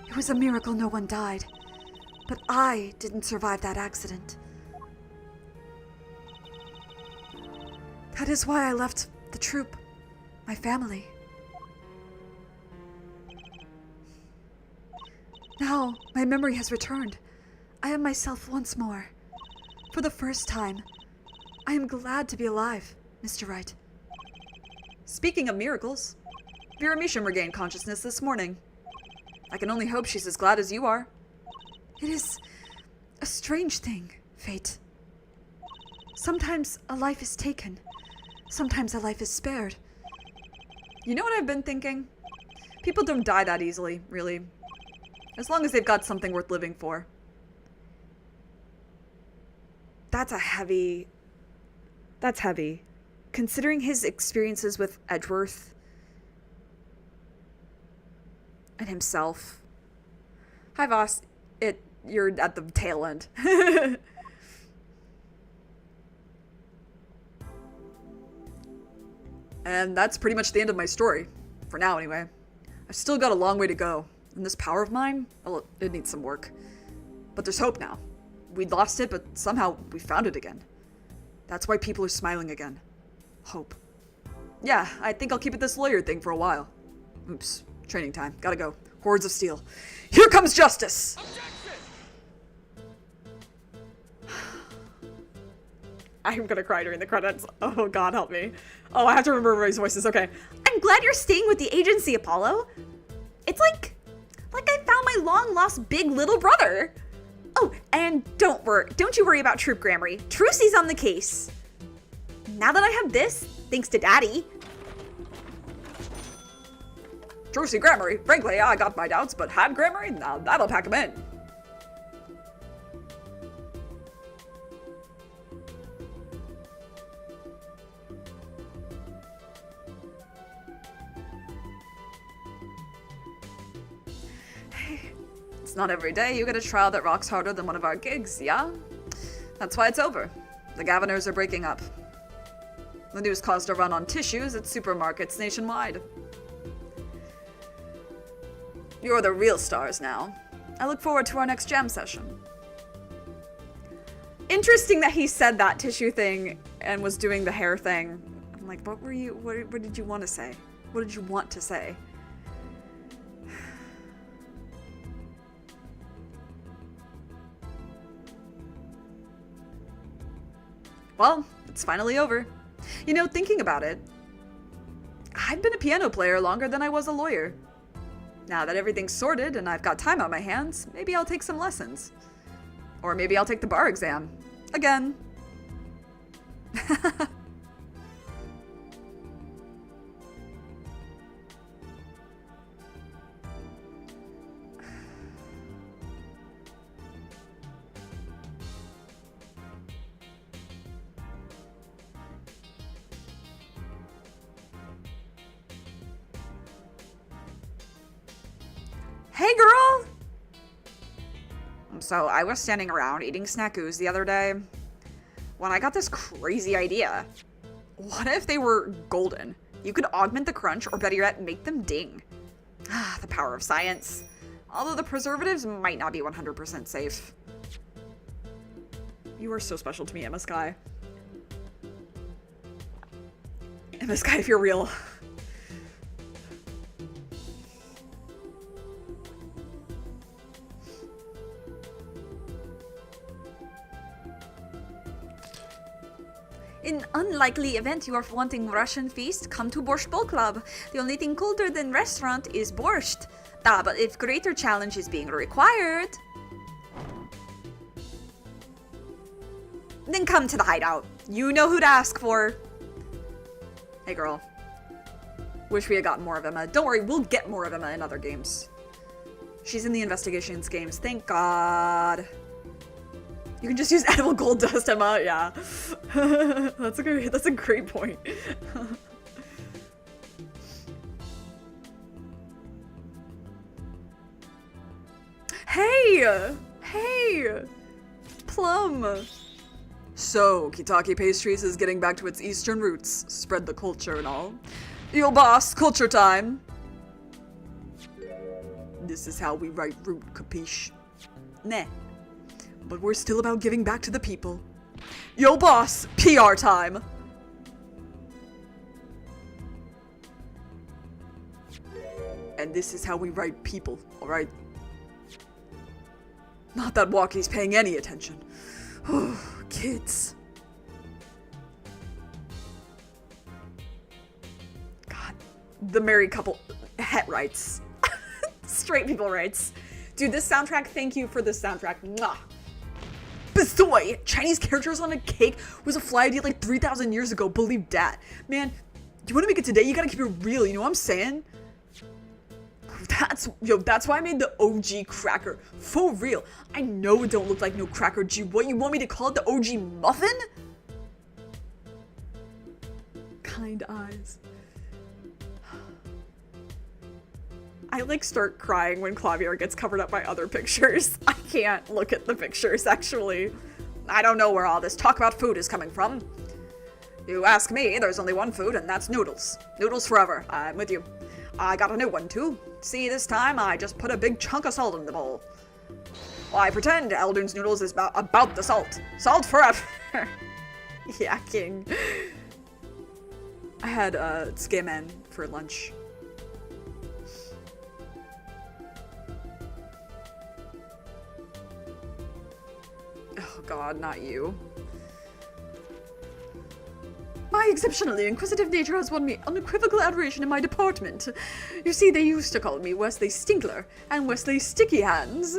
It was a miracle no one died, but I didn't survive that accident. That is why I left the troupe, my family. Now, my memory has returned. I am myself once more. For the first time, I am glad to be alive, Mr. Wright." Speaking of miracles, Vera Misham regained consciousness this morning. I can only hope she's as glad as you are. It is a strange thing, fate. Sometimes a life is taken. Sometimes a life is spared. You know what I've been thinking? People don't die that easily, really. As long as they've got something worth living for. That's heavy. Considering his experiences with Edgeworth and himself. Hi, Voss. You're at the tail end. And that's pretty much the end of my story. For now, anyway. I've still got a long way to go. And this power of mine, well, it needs some work. But there's hope now. We'd lost it, but somehow we found it again. That's why people are smiling again. Hope. Yeah, I think I'll keep it this lawyer thing for a while. Oops, training time. Gotta go. Hordes of steel. Here comes justice! I'm gonna cry during the credits. Oh god, help me. Oh, I have to remember everybody's voices, okay. I'm glad you're staying with the agency, Apollo. It's like I found my long-lost big little brother. Oh, and don't you worry about Troop Grammary. Trucy's on the case. Now that I have this, thanks to Daddy. Trucy Grammary. Frankly, I got my doubts, but had Grammary? Now that'll pack him in. It's not every day you get a trial that rocks harder than one of our gigs, yeah? That's why it's over. The Governors are breaking up. The news caused a run on tissues at supermarkets nationwide. You're the real stars now. I look forward to our next jam session. Interesting that he said that tissue thing and was doing the hair thing. I'm like, what did you want to say? What did you want to say? Well, it's finally over. You know, thinking about it, I've been a piano player longer than I was a lawyer. Now that everything's sorted and I've got time on my hands, maybe I'll take some lessons. Or maybe I'll take the bar exam. Again. Hey, girl! So I was standing around eating snackoos the other day when I got this crazy idea. What if they were golden? You could augment the crunch, or better yet, make them ding. Ah, the power of science. Although the preservatives might not be 100% safe. You are so special to me, Emma Sky. Emma Sky, if you're real. In unlikely event you are wanting Russian feast, come to Borscht Bowl Club. The only thing colder than restaurant is borscht. But if greater challenge is being required, then come to the hideout. You know who to ask for. Hey girl. Wish we had gotten more of Emma. Don't worry, we'll get more of Emma in other games. She's in the investigations games, thank God. You can just use edible gold dust, Emma. Yeah, that's a great point. Hey, Plum. So, Kitaki Pastries is getting back to its eastern roots. Spread the culture and all. Yo, boss, culture time. This is how we write root, capiche? Nah. But we're still about giving back to the people. Yo, boss, PR time. And this is how we write people, alright? Not that Walkie's paying any attention. Kids. God, the married couple, het rights. Straight people rights. Dude, this soundtrack, thank you for this soundtrack. Mwah. Bazoy! Chinese characters on a cake was a fly idea like 3,000 years ago, believe that. Man, you wanna make it today, you gotta keep it real, you know what I'm saying? That's why I made the OG cracker. For real. I know it don't look like no cracker, G. What, you want me to call it the OG muffin? Kind eyes. I like start crying when Clavier gets covered up by other pictures. I can't look at the pictures, actually. I don't know where all this talk about food is coming from. You ask me, there's only one food, and that's noodles. Noodles forever. I'm with you. I got a new one, too. See, this time I just put a big chunk of salt in the bowl. Well, I pretend Eldoon's noodles is about the salt. Salt forever! Yeah, king. I had Skaman for lunch. Oh god, not you. My exceptionally inquisitive nature has won me unequivocal adoration in my department. You see, they used to call me Wesley Stinkler and Wesley Sticky Hands.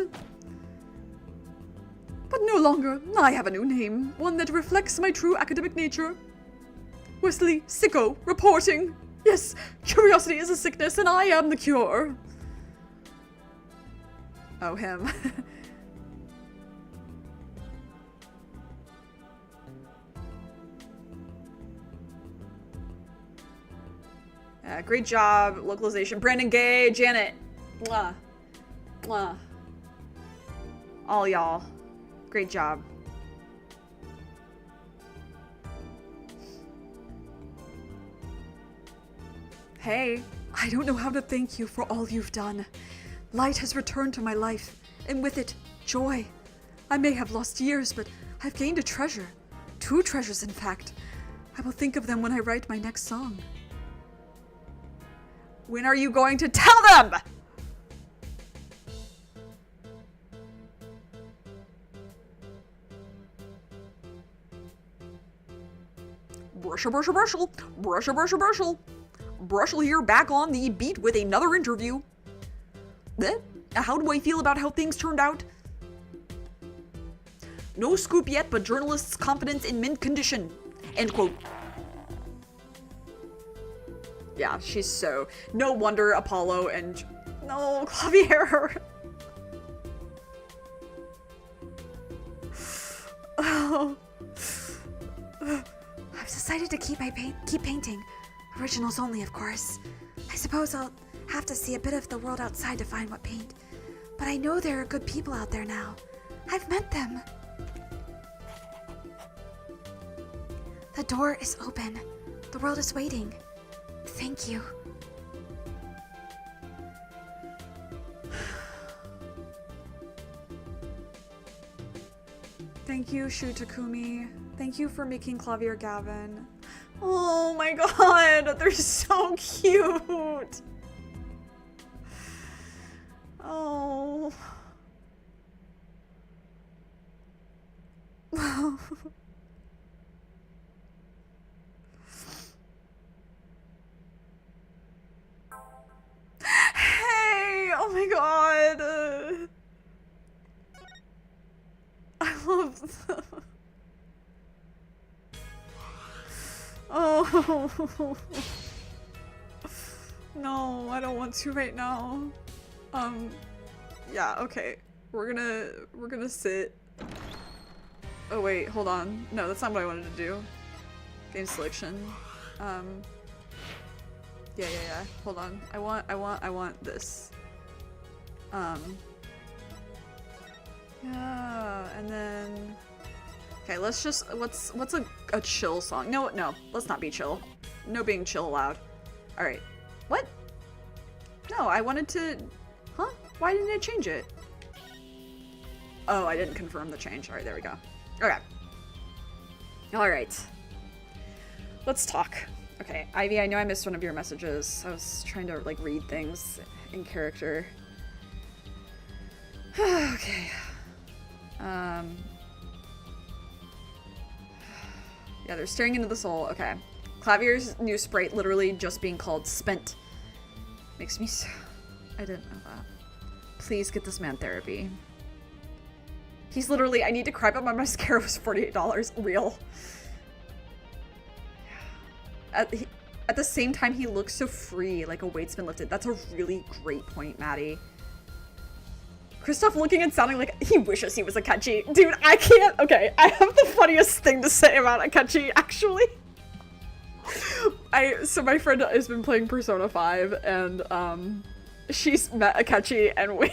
But no longer. I have a new name, one that reflects my true academic nature. Wesley Sicko, reporting. Yes, curiosity is a sickness, and I am the cure. Oh, him. Great job, localization. Brandon Gay, Janet. Mwah. Mwah. All y'all. Great job. Hey, I don't know how to thank you for all you've done. Light has returned to my life, and with it, joy. I may have lost years, but I've gained a treasure. 2 treasures, in fact. I will think of them when I write my next song. When are you going to tell them? Brushel, brushel, brushel. Brushel, brushel, brushel. Brushel here, back on the beat with another interview. How do I feel about how things turned out? No scoop yet, but journalists' confidence in mint condition. End quote. Yeah, she's so... No wonder Apollo and... No, Clavier! Oh. I've decided to keep painting. Originals only, of course. I suppose I'll have to see a bit of the world outside to find what paint. But I know there are good people out there now. I've met them. The door is open. The world is waiting. Thank you. Thank you, Shu Takumi. Thank you for making Clavier Gavin. Oh my god, they're so cute. Oh. Hey, oh my god. I love them. Oh. No, I don't want to right now. Yeah, okay. We're gonna sit. Oh wait, hold on. No, that's not what I wanted to do. Game selection. Yeah. Hold on. I want this. Yeah, and then okay, let's just what's a chill song? No, let's not be chill. No being chill allowed. Alright. What? No, I wanted to huh? Why didn't I change it? Oh, I didn't confirm the change. Alright, there we go. Okay. Alright. Let's talk. Okay, Ivy, I know I missed one of your messages. I was trying to like read things in character. Okay. Yeah, they're staring into the soul. Okay. Clavier's new sprite literally just being called Spent. Makes me so... I didn't know that. Please get this man therapy. He's literally... I need to cry, but my mascara was $48. Real. At the same time, he looks so free, like a weight's been lifted. That's a really great point, Maddie. Kristoff looking and sounding like he wishes he was Akechi. Dude, I can't. Okay, I have the funniest thing to say about Akechi, actually. So my friend has been playing Persona 5, and she's met Akechi, and we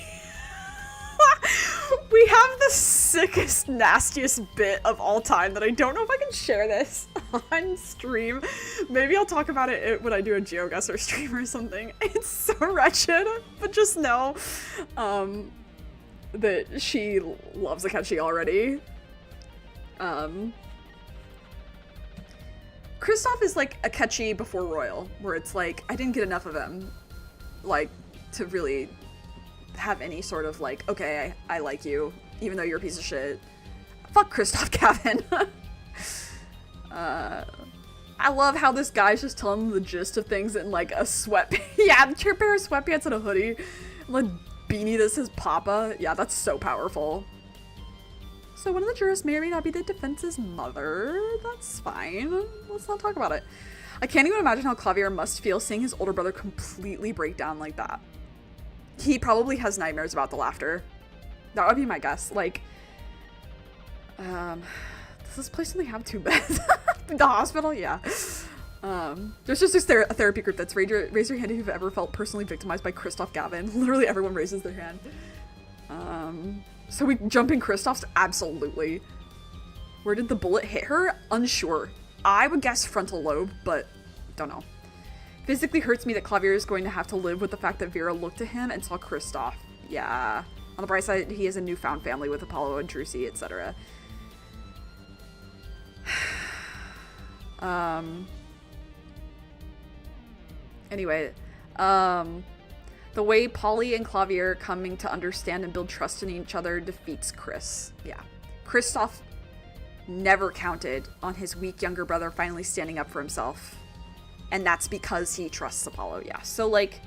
we have the sickest, nastiest bit of all time that I don't know if I can share this. on stream. Maybe I'll talk about it when I do a GeoGuessr stream or something. It's so wretched, but just know that she loves Akechi already. Kristoff is like Akechi before Royal, where it's like, I didn't get enough of him, like, to really have any sort of like, okay, I like you, even though you're a piece of shit. Fuck Kristoff Gavin. I love how this guy's just telling him the gist of things in like a yeah, a pair of sweatpants and a hoodie, and like beanie that says Papa. Yeah, that's so powerful. So one of the jurors may or may not be the defense's mother. That's fine. Let's not talk about it. I can't even imagine how Clavier must feel seeing his older brother completely break down like that. He probably has nightmares about the laughter. That would be my guess. Like, does this place only have 2 beds? The hospital? Yeah. There's just this therapy group that's raise your hand if you've ever felt personally victimized by Kristoff Gavin. Literally everyone raises their hand. So we jump in Kristoff's? Absolutely. Where did the bullet hit her? Unsure. I would guess frontal lobe, but don't know. Physically hurts me that Clavier is going to have to live with the fact that Vera looked at him and saw Kristoff. Yeah. On the bright side, he has a newfound family with Apollo and Drusi, etc. Anyway, the way Polly and Clavier coming to understand and build trust in each other defeats Chris. Yeah. Kristoff never counted on his weak younger brother finally standing up for himself. And that's because he trusts Apollo. Yeah. So, like,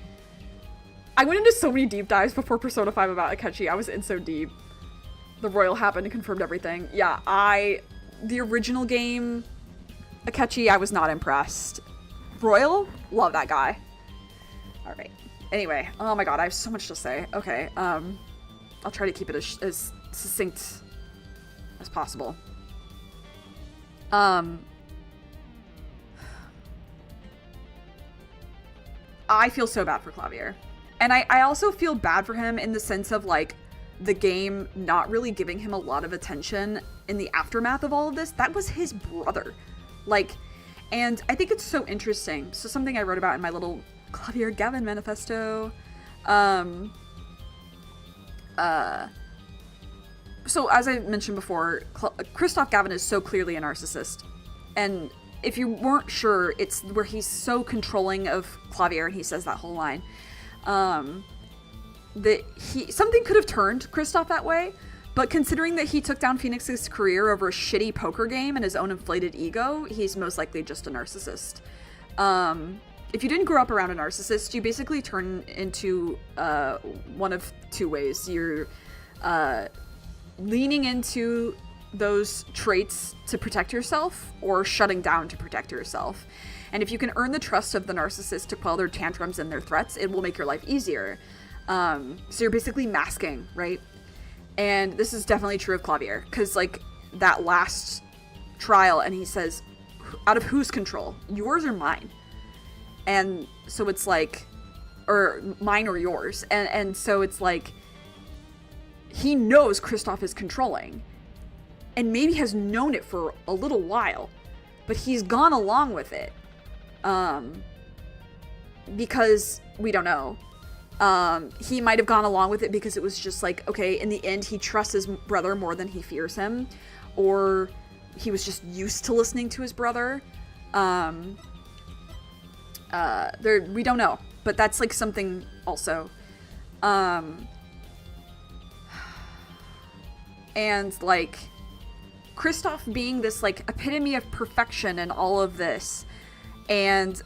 I went into so many deep dives before Persona 5 about Akechi. I was in so deep. The Royal happened and confirmed everything. Yeah, the original game, Akechi, I was not impressed. Royal? Love that guy. Alright. Anyway, oh my god, I have so much to say. Okay, I'll try to keep it as succinct as possible. I feel so bad for Clavier. And I also feel bad for him in the sense of, like, the game not really giving him a lot of attention in the aftermath of all of this. That was his brother. Like, and I think it's so interesting. So something I wrote about in my little Clavier Gavin manifesto. So as I mentioned before, Kristoff Gavin is so clearly a narcissist. And if you weren't sure, it's where he's so controlling of Clavier, and he says that whole line. That something could have turned Kristoff that way, but considering that he took down Phoenix's career over a shitty poker game and his own inflated ego, he's most likely just a narcissist. If you didn't grow up around a narcissist, you basically turn into one of 2 ways. You're leaning into those traits to protect yourself, or shutting down to protect yourself. And if you can earn the trust of the narcissist to quell their tantrums and their threats, it will make your life easier. So you're basically masking, right? And this is definitely true of Clavier, because, like, that last trial, and he says, out of whose control? Yours or mine? And so it's like, or mine or yours. And so it's like, he knows Kristoff is controlling, and maybe has known it for a little while, but he's gone along with it. Because we don't know. He might have gone along with it because it was just like, okay, in the end, he trusts his brother more than he fears him, or he was just used to listening to his brother. We don't know, but that's like something also. And like, Kristoff being this like epitome of perfection and all of this, and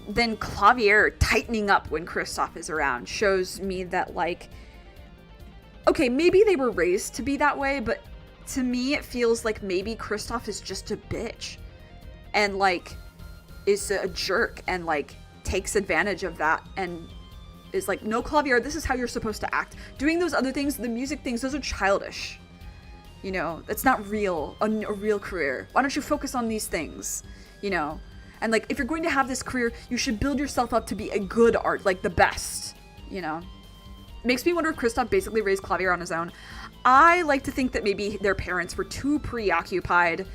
then Clavier tightening up when Kristoff is around shows me that, like, okay, maybe they were raised to be that way, but to me it feels like maybe Kristoff is just a bitch and like is a jerk and like takes advantage of that and is like, no, Clavier, this is how you're supposed to act. Doing those other things, the music things, those are childish. You know, it's not real, a real career. Why don't you focus on these things, you know? And like, if you're going to have this career, you should build yourself up to be a good art, like the best, you know? makes me wonder if Kristoff basically raised Clavier on his own. I like to think that maybe their parents were too preoccupied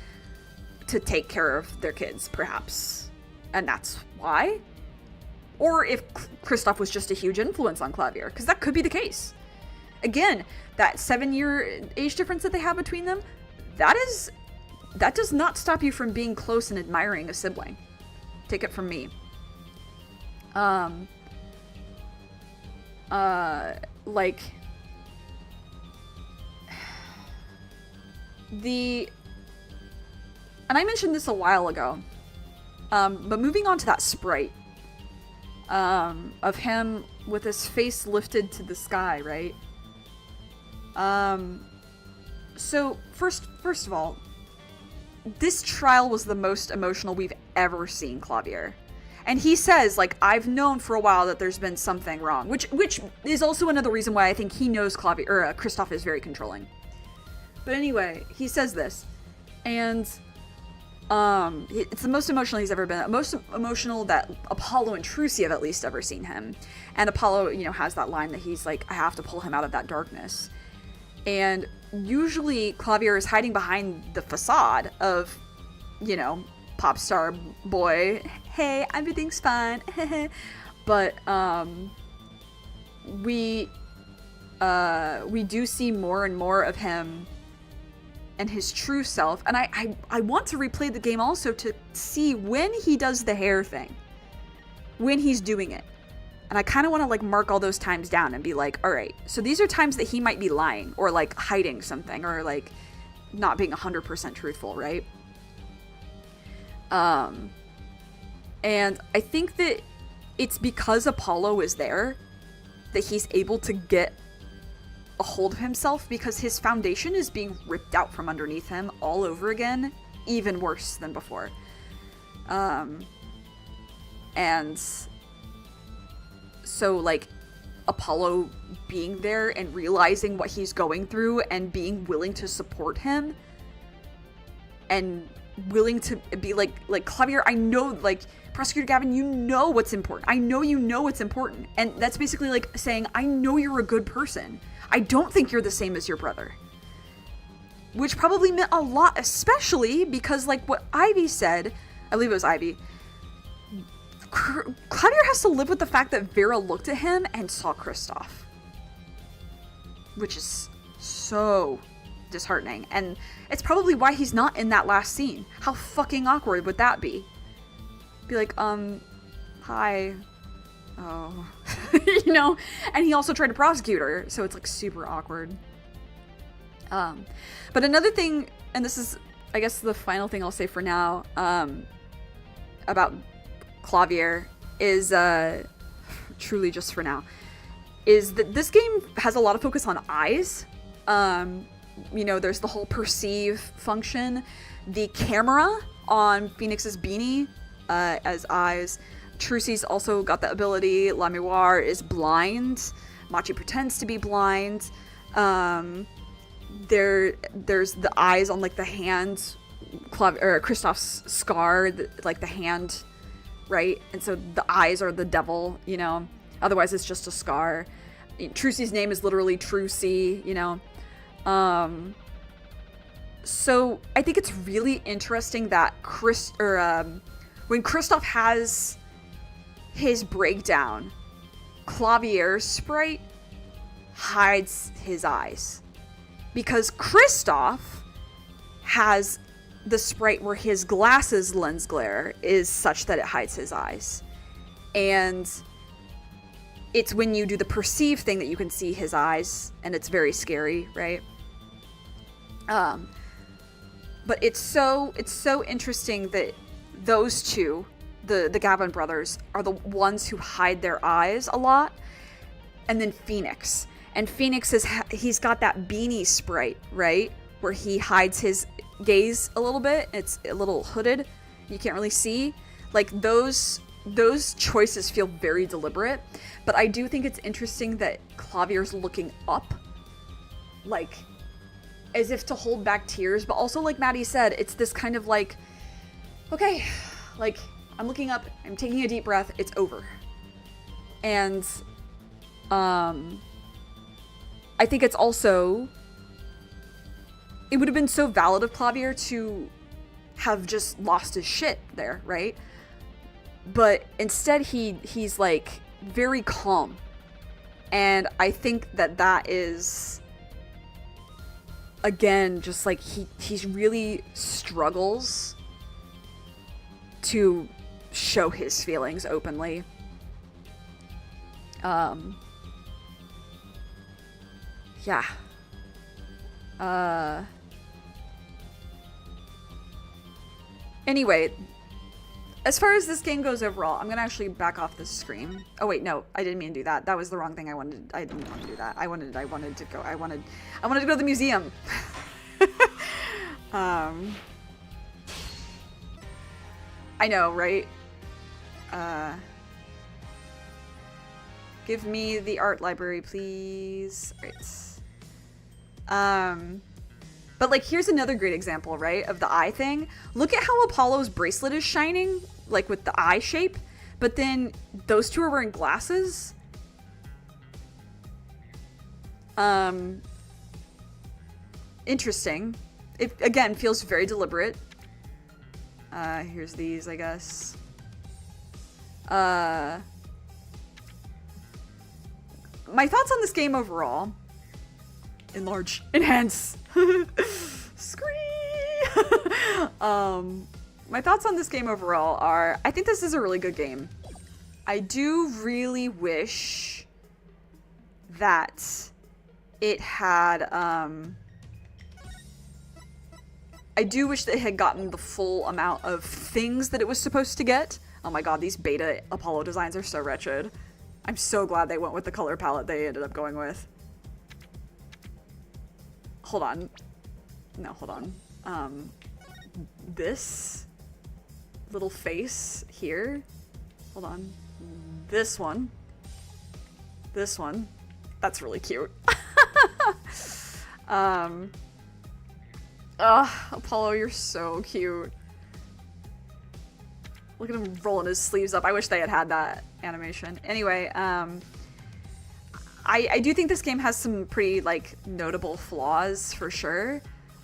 to take care of their kids, perhaps. And that's why. Or if Kristoff was just a huge influence on Clavier, because that could be the case. Again, that 7-year age difference that they have between them, that does not stop you from being close and admiring a sibling. Take it from me. Like, and I mentioned this a while ago, but moving on to that sprite, of him with his face lifted to the sky, right? So first of all, this trial was the most emotional we've ever seen Clavier. And he says, like, I've known for a while that there's been something wrong, which is also another reason why I think he knows Kristoff is very controlling. But anyway, he says this, and it's the most emotional he's ever been, most emotional that Apollo and Trucy have at least ever seen him. And Apollo, you know, has that line that he's like, I have to pull him out of that darkness. And usually Clavier is hiding behind the facade of, you know, pop star boy, hey, everything's fine. But we do see more and more of him and his true self. And I want to replay the game also to see when he does the hair thing, when he's doing it. And I kind of want to like mark all those times down and be like, all right, so these are times that he might be lying or like hiding something or like not being 100% truthful, right? And I think that it's because Apollo is there that he's able to get a hold of himself, because his foundation is being ripped out from underneath him all over again, even worse than before. And so like Apollo being there and realizing what he's going through and being willing to support him and willing to be like Clavier, I know, like, Prosecutor Gavin, you know what's important. I know you know what's important. And that's basically like saying, I know you're a good person. I don't think you're the same as your brother. Which probably meant a lot, especially because, like, what Ivy said, I believe it was Ivy, Clavier has to live with the fact that Vera looked at him and saw Kristoff. Which is so disheartening. And it's probably why he's not in that last scene. How fucking awkward would that be? Be like, hi. Oh. You know? And he also tried to prosecute her, so it's like super awkward. But another thing, and this is, I guess, the final thing I'll say for now, about Clavier is, truly just for now, is that this game has a lot of focus on eyes. You know, there's the whole perceive function, the camera on Phoenix's beanie, as eyes. Trucy's also got the ability. La Miroir is blind. Machi pretends to be blind. There's the eyes on like the hand, Kristoff's scar, like the hand, right? And so the eyes are the devil, you know. Otherwise, it's just a scar. Trucy's name is literally Trucy, you know. So I think it's really interesting that when Kristoff has his breakdown, Clavier's sprite hides his eyes. Because Kristoff has the sprite where his glasses lens glare is such that it hides his eyes. And it's when you do the perceive thing that you can see his eyes, and it's very scary, right? But it's so interesting that those two, the Gavin brothers, are the ones who hide their eyes a lot. And then Phoenix. And Phoenix he's got that beanie sprite, right? Where he hides his gaze a little bit. It's a little hooded. You can't really see. Like, those choices feel very deliberate. But I do think it's interesting that Clavier's looking up. Like, as if to hold back tears. But also, like Maddie said, it's this kind of like, okay, like, I'm looking up, I'm taking a deep breath, it's over. And, I think it's also, it would have been so valid of Clavier to have just lost his shit there, right? But instead he's like very calm. And I think that is, again, just like he really struggles to show his feelings openly. Yeah. Anyway, as far as this game goes overall, I'm gonna actually back off the screen. Oh wait, no, I didn't mean to do that. That was the wrong thing I wanted. I didn't want to do that. I wanted to go to the museum. I know, right? Give me the art library, please. Right. But like, here's another great example, right, of the eye thing. Look at how Apollo's bracelet is shining, like with the eye shape, but then those two are wearing glasses. Interesting. It, again, feels very deliberate. Here's these, I guess. My thoughts on this game overall. Enlarge. Enhance. Scree! My thoughts on this game overall are, I think this is a really good game. I do really wish that it had, I do wish that it had gotten the full amount of things that it was supposed to get. Oh my god, these beta Apollo designs are so wretched. I'm so glad they went with the color palette they ended up going with. Hold on. No, hold on. This little face here. Hold on. This one. This one. That's really cute. Apollo, you're so cute. Look at him rolling his sleeves up. I wish they had that animation. Anyway, I do think this game has some pretty, like, notable flaws, for sure.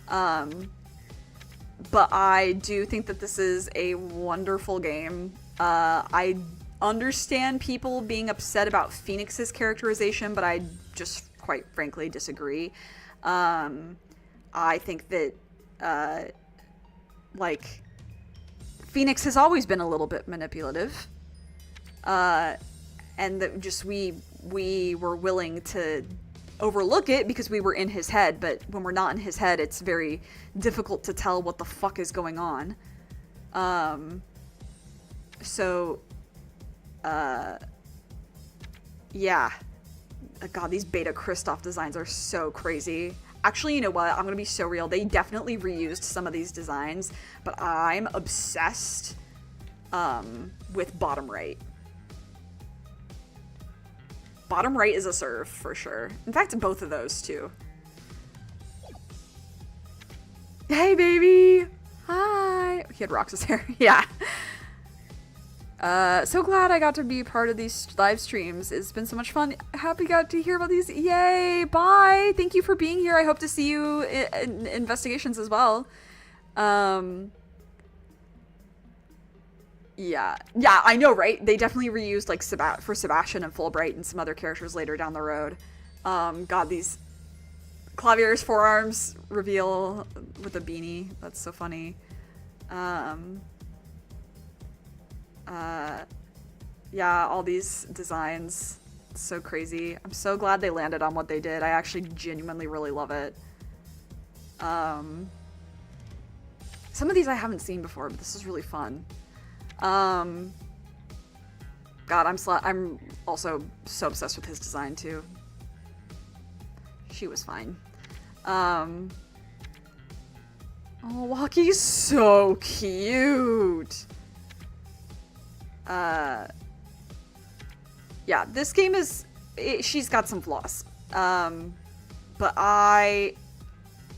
But I do think that this is a wonderful game. I understand people being upset about Phoenix's characterization, but I just, quite frankly, disagree. I think that, like, Phoenix has always been a little bit manipulative. And that just we were willing to overlook it because we were in his head, but when we're not in his head, it's very difficult to tell what the fuck is going on. Yeah. God, these beta Kristoff designs are so crazy. Actually, you know what? I'm gonna be so real. They definitely reused some of these designs, but I'm obsessed with bottom right. Bottom right is a serve, for sure. In fact, both of those, too. Hey, baby! Hi! He had Rox's hair. Yeah. So glad I got to be part of these live streams. It's been so much fun. Happy got to hear about these. Yay! Bye! Thank you for being here. I hope to see you in investigations as well. Yeah, I know, right? They definitely reused, like, for Sebastian and Fulbright and some other characters later down the road. God, these Clavier's forearms reveal with a beanie. That's so funny. Yeah, all these designs. So crazy. I'm so glad they landed on what they did. I actually genuinely really love it. Some of these I haven't seen before, but this is really fun. God, I'm also so obsessed with his design too. She was fine. Oh, Walkie's so cute. Yeah, this game is, she's got some flaws. But I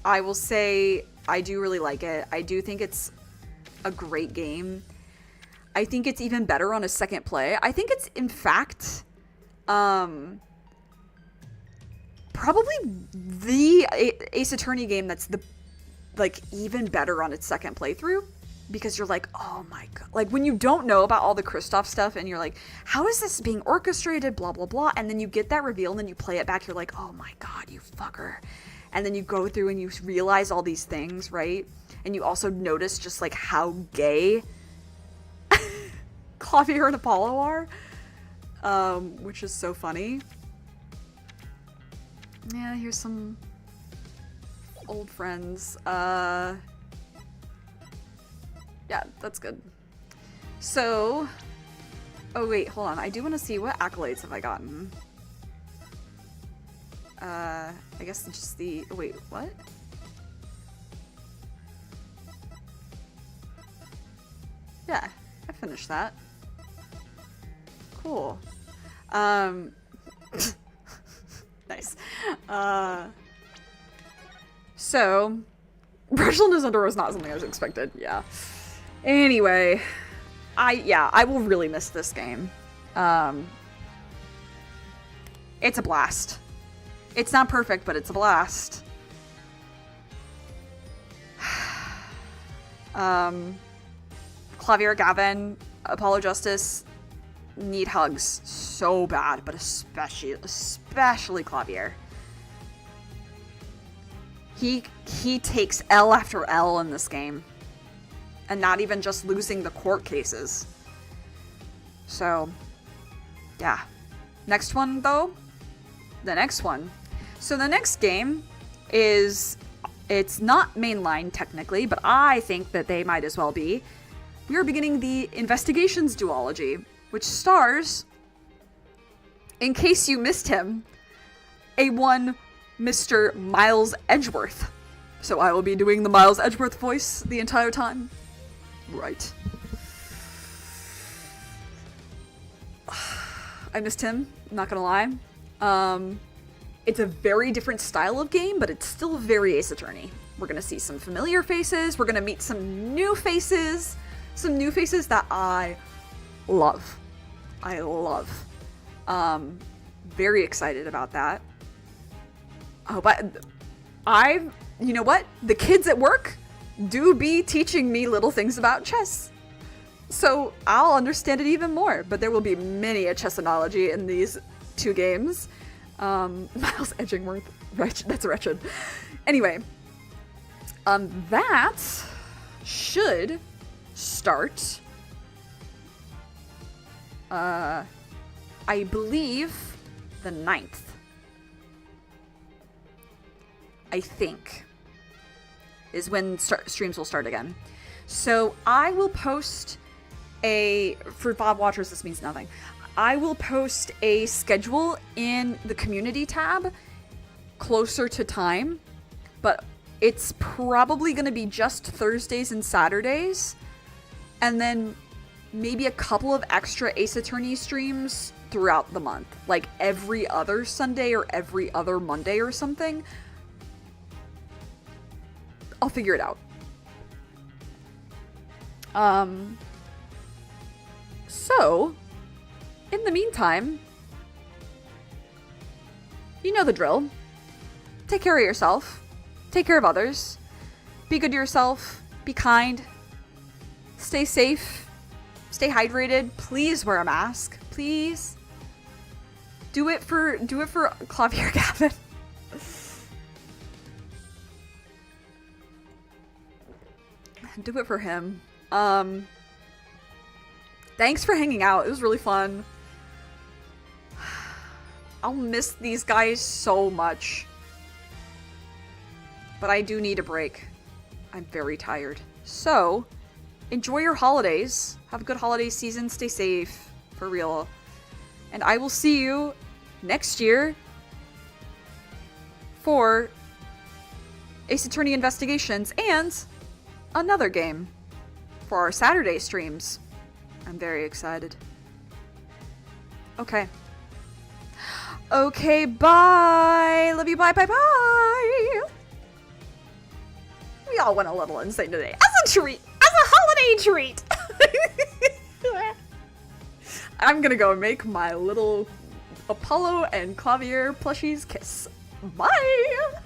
will say I do really like it. I do think it's a great game. I think it's even better on a second play. I think it's, in fact, probably the Ace Attorney game that's even better on its second playthrough, because you're like, oh my god, like when you don't know about all the Kristoff stuff and you're like, how is this being orchestrated, blah blah blah, and then you get that reveal and then you play it back, you're like, oh my god, you fucker. And then you go through and you realize all these things, right? And you also notice just like how gay Clavier and Apollo are, which is so funny. Yeah, here's some old friends. Yeah, that's good. So, oh wait, hold on. I do want to see what accolades have I gotten. I guess just the, wait, what? Yeah, I finished that. Cool. Nice. So, Brushel in his underwear was not something I was expected, yeah. Anyway, I will really miss this game. It's a blast. It's not perfect, but it's a blast. Clavier, Gavin, Apollo Justice need hugs so bad, but especially Clavier. He takes L after L in this game. And not even just losing the court cases. So, yeah. Next one, though. The next one. So the next game is, it's not mainline technically, but I think that they might as well be. We are beginning the Investigations duology, which stars, in case you missed him, a one Mr. Miles Edgeworth. So I will be doing the Miles Edgeworth voice the entire time. Right. I missed him, I'm not gonna lie. It's a very different style of game, but it's still very Ace Attorney. We're gonna see some familiar faces, we're gonna meet some new faces that I love. Very excited about that. Oh, but you know what? The kids at work do be teaching me little things about chess. So I'll understand it even more, but there will be many a chess analogy in these two games. Miles Edgeworth, that's wretched. Anyway, that should start, I believe, the 9th. I think, is when streams will start again. So I will post for VOD watchers, this means nothing. I will post a schedule in the community tab closer to time, but it's probably going to be just Thursdays and Saturdays, and then maybe a couple of extra Ace Attorney streams throughout the month, like every other Sunday or every other Monday or something. I'll figure it out. So, in the meantime, you know the drill. Take care of yourself. Take care of others. Be good to yourself. Be kind. Stay safe. Stay hydrated. Please wear a mask. Please. Do it for Clavier Gavin. Do it for him. Thanks for hanging out. It was really fun. I'll miss these guys so much. But I do need a break. I'm very tired. So, enjoy your holidays. Have a good holiday season. Stay safe. For real. And I will see you next year for Ace Attorney Investigations and another game for our Saturday streams. I'm very excited. Okay. Okay, bye. Love you, bye, bye, bye. We all went a little insane today. As a treat. As a holiday treat. I'm gonna go make my little Apollo and Clavier plushies kiss. Bye!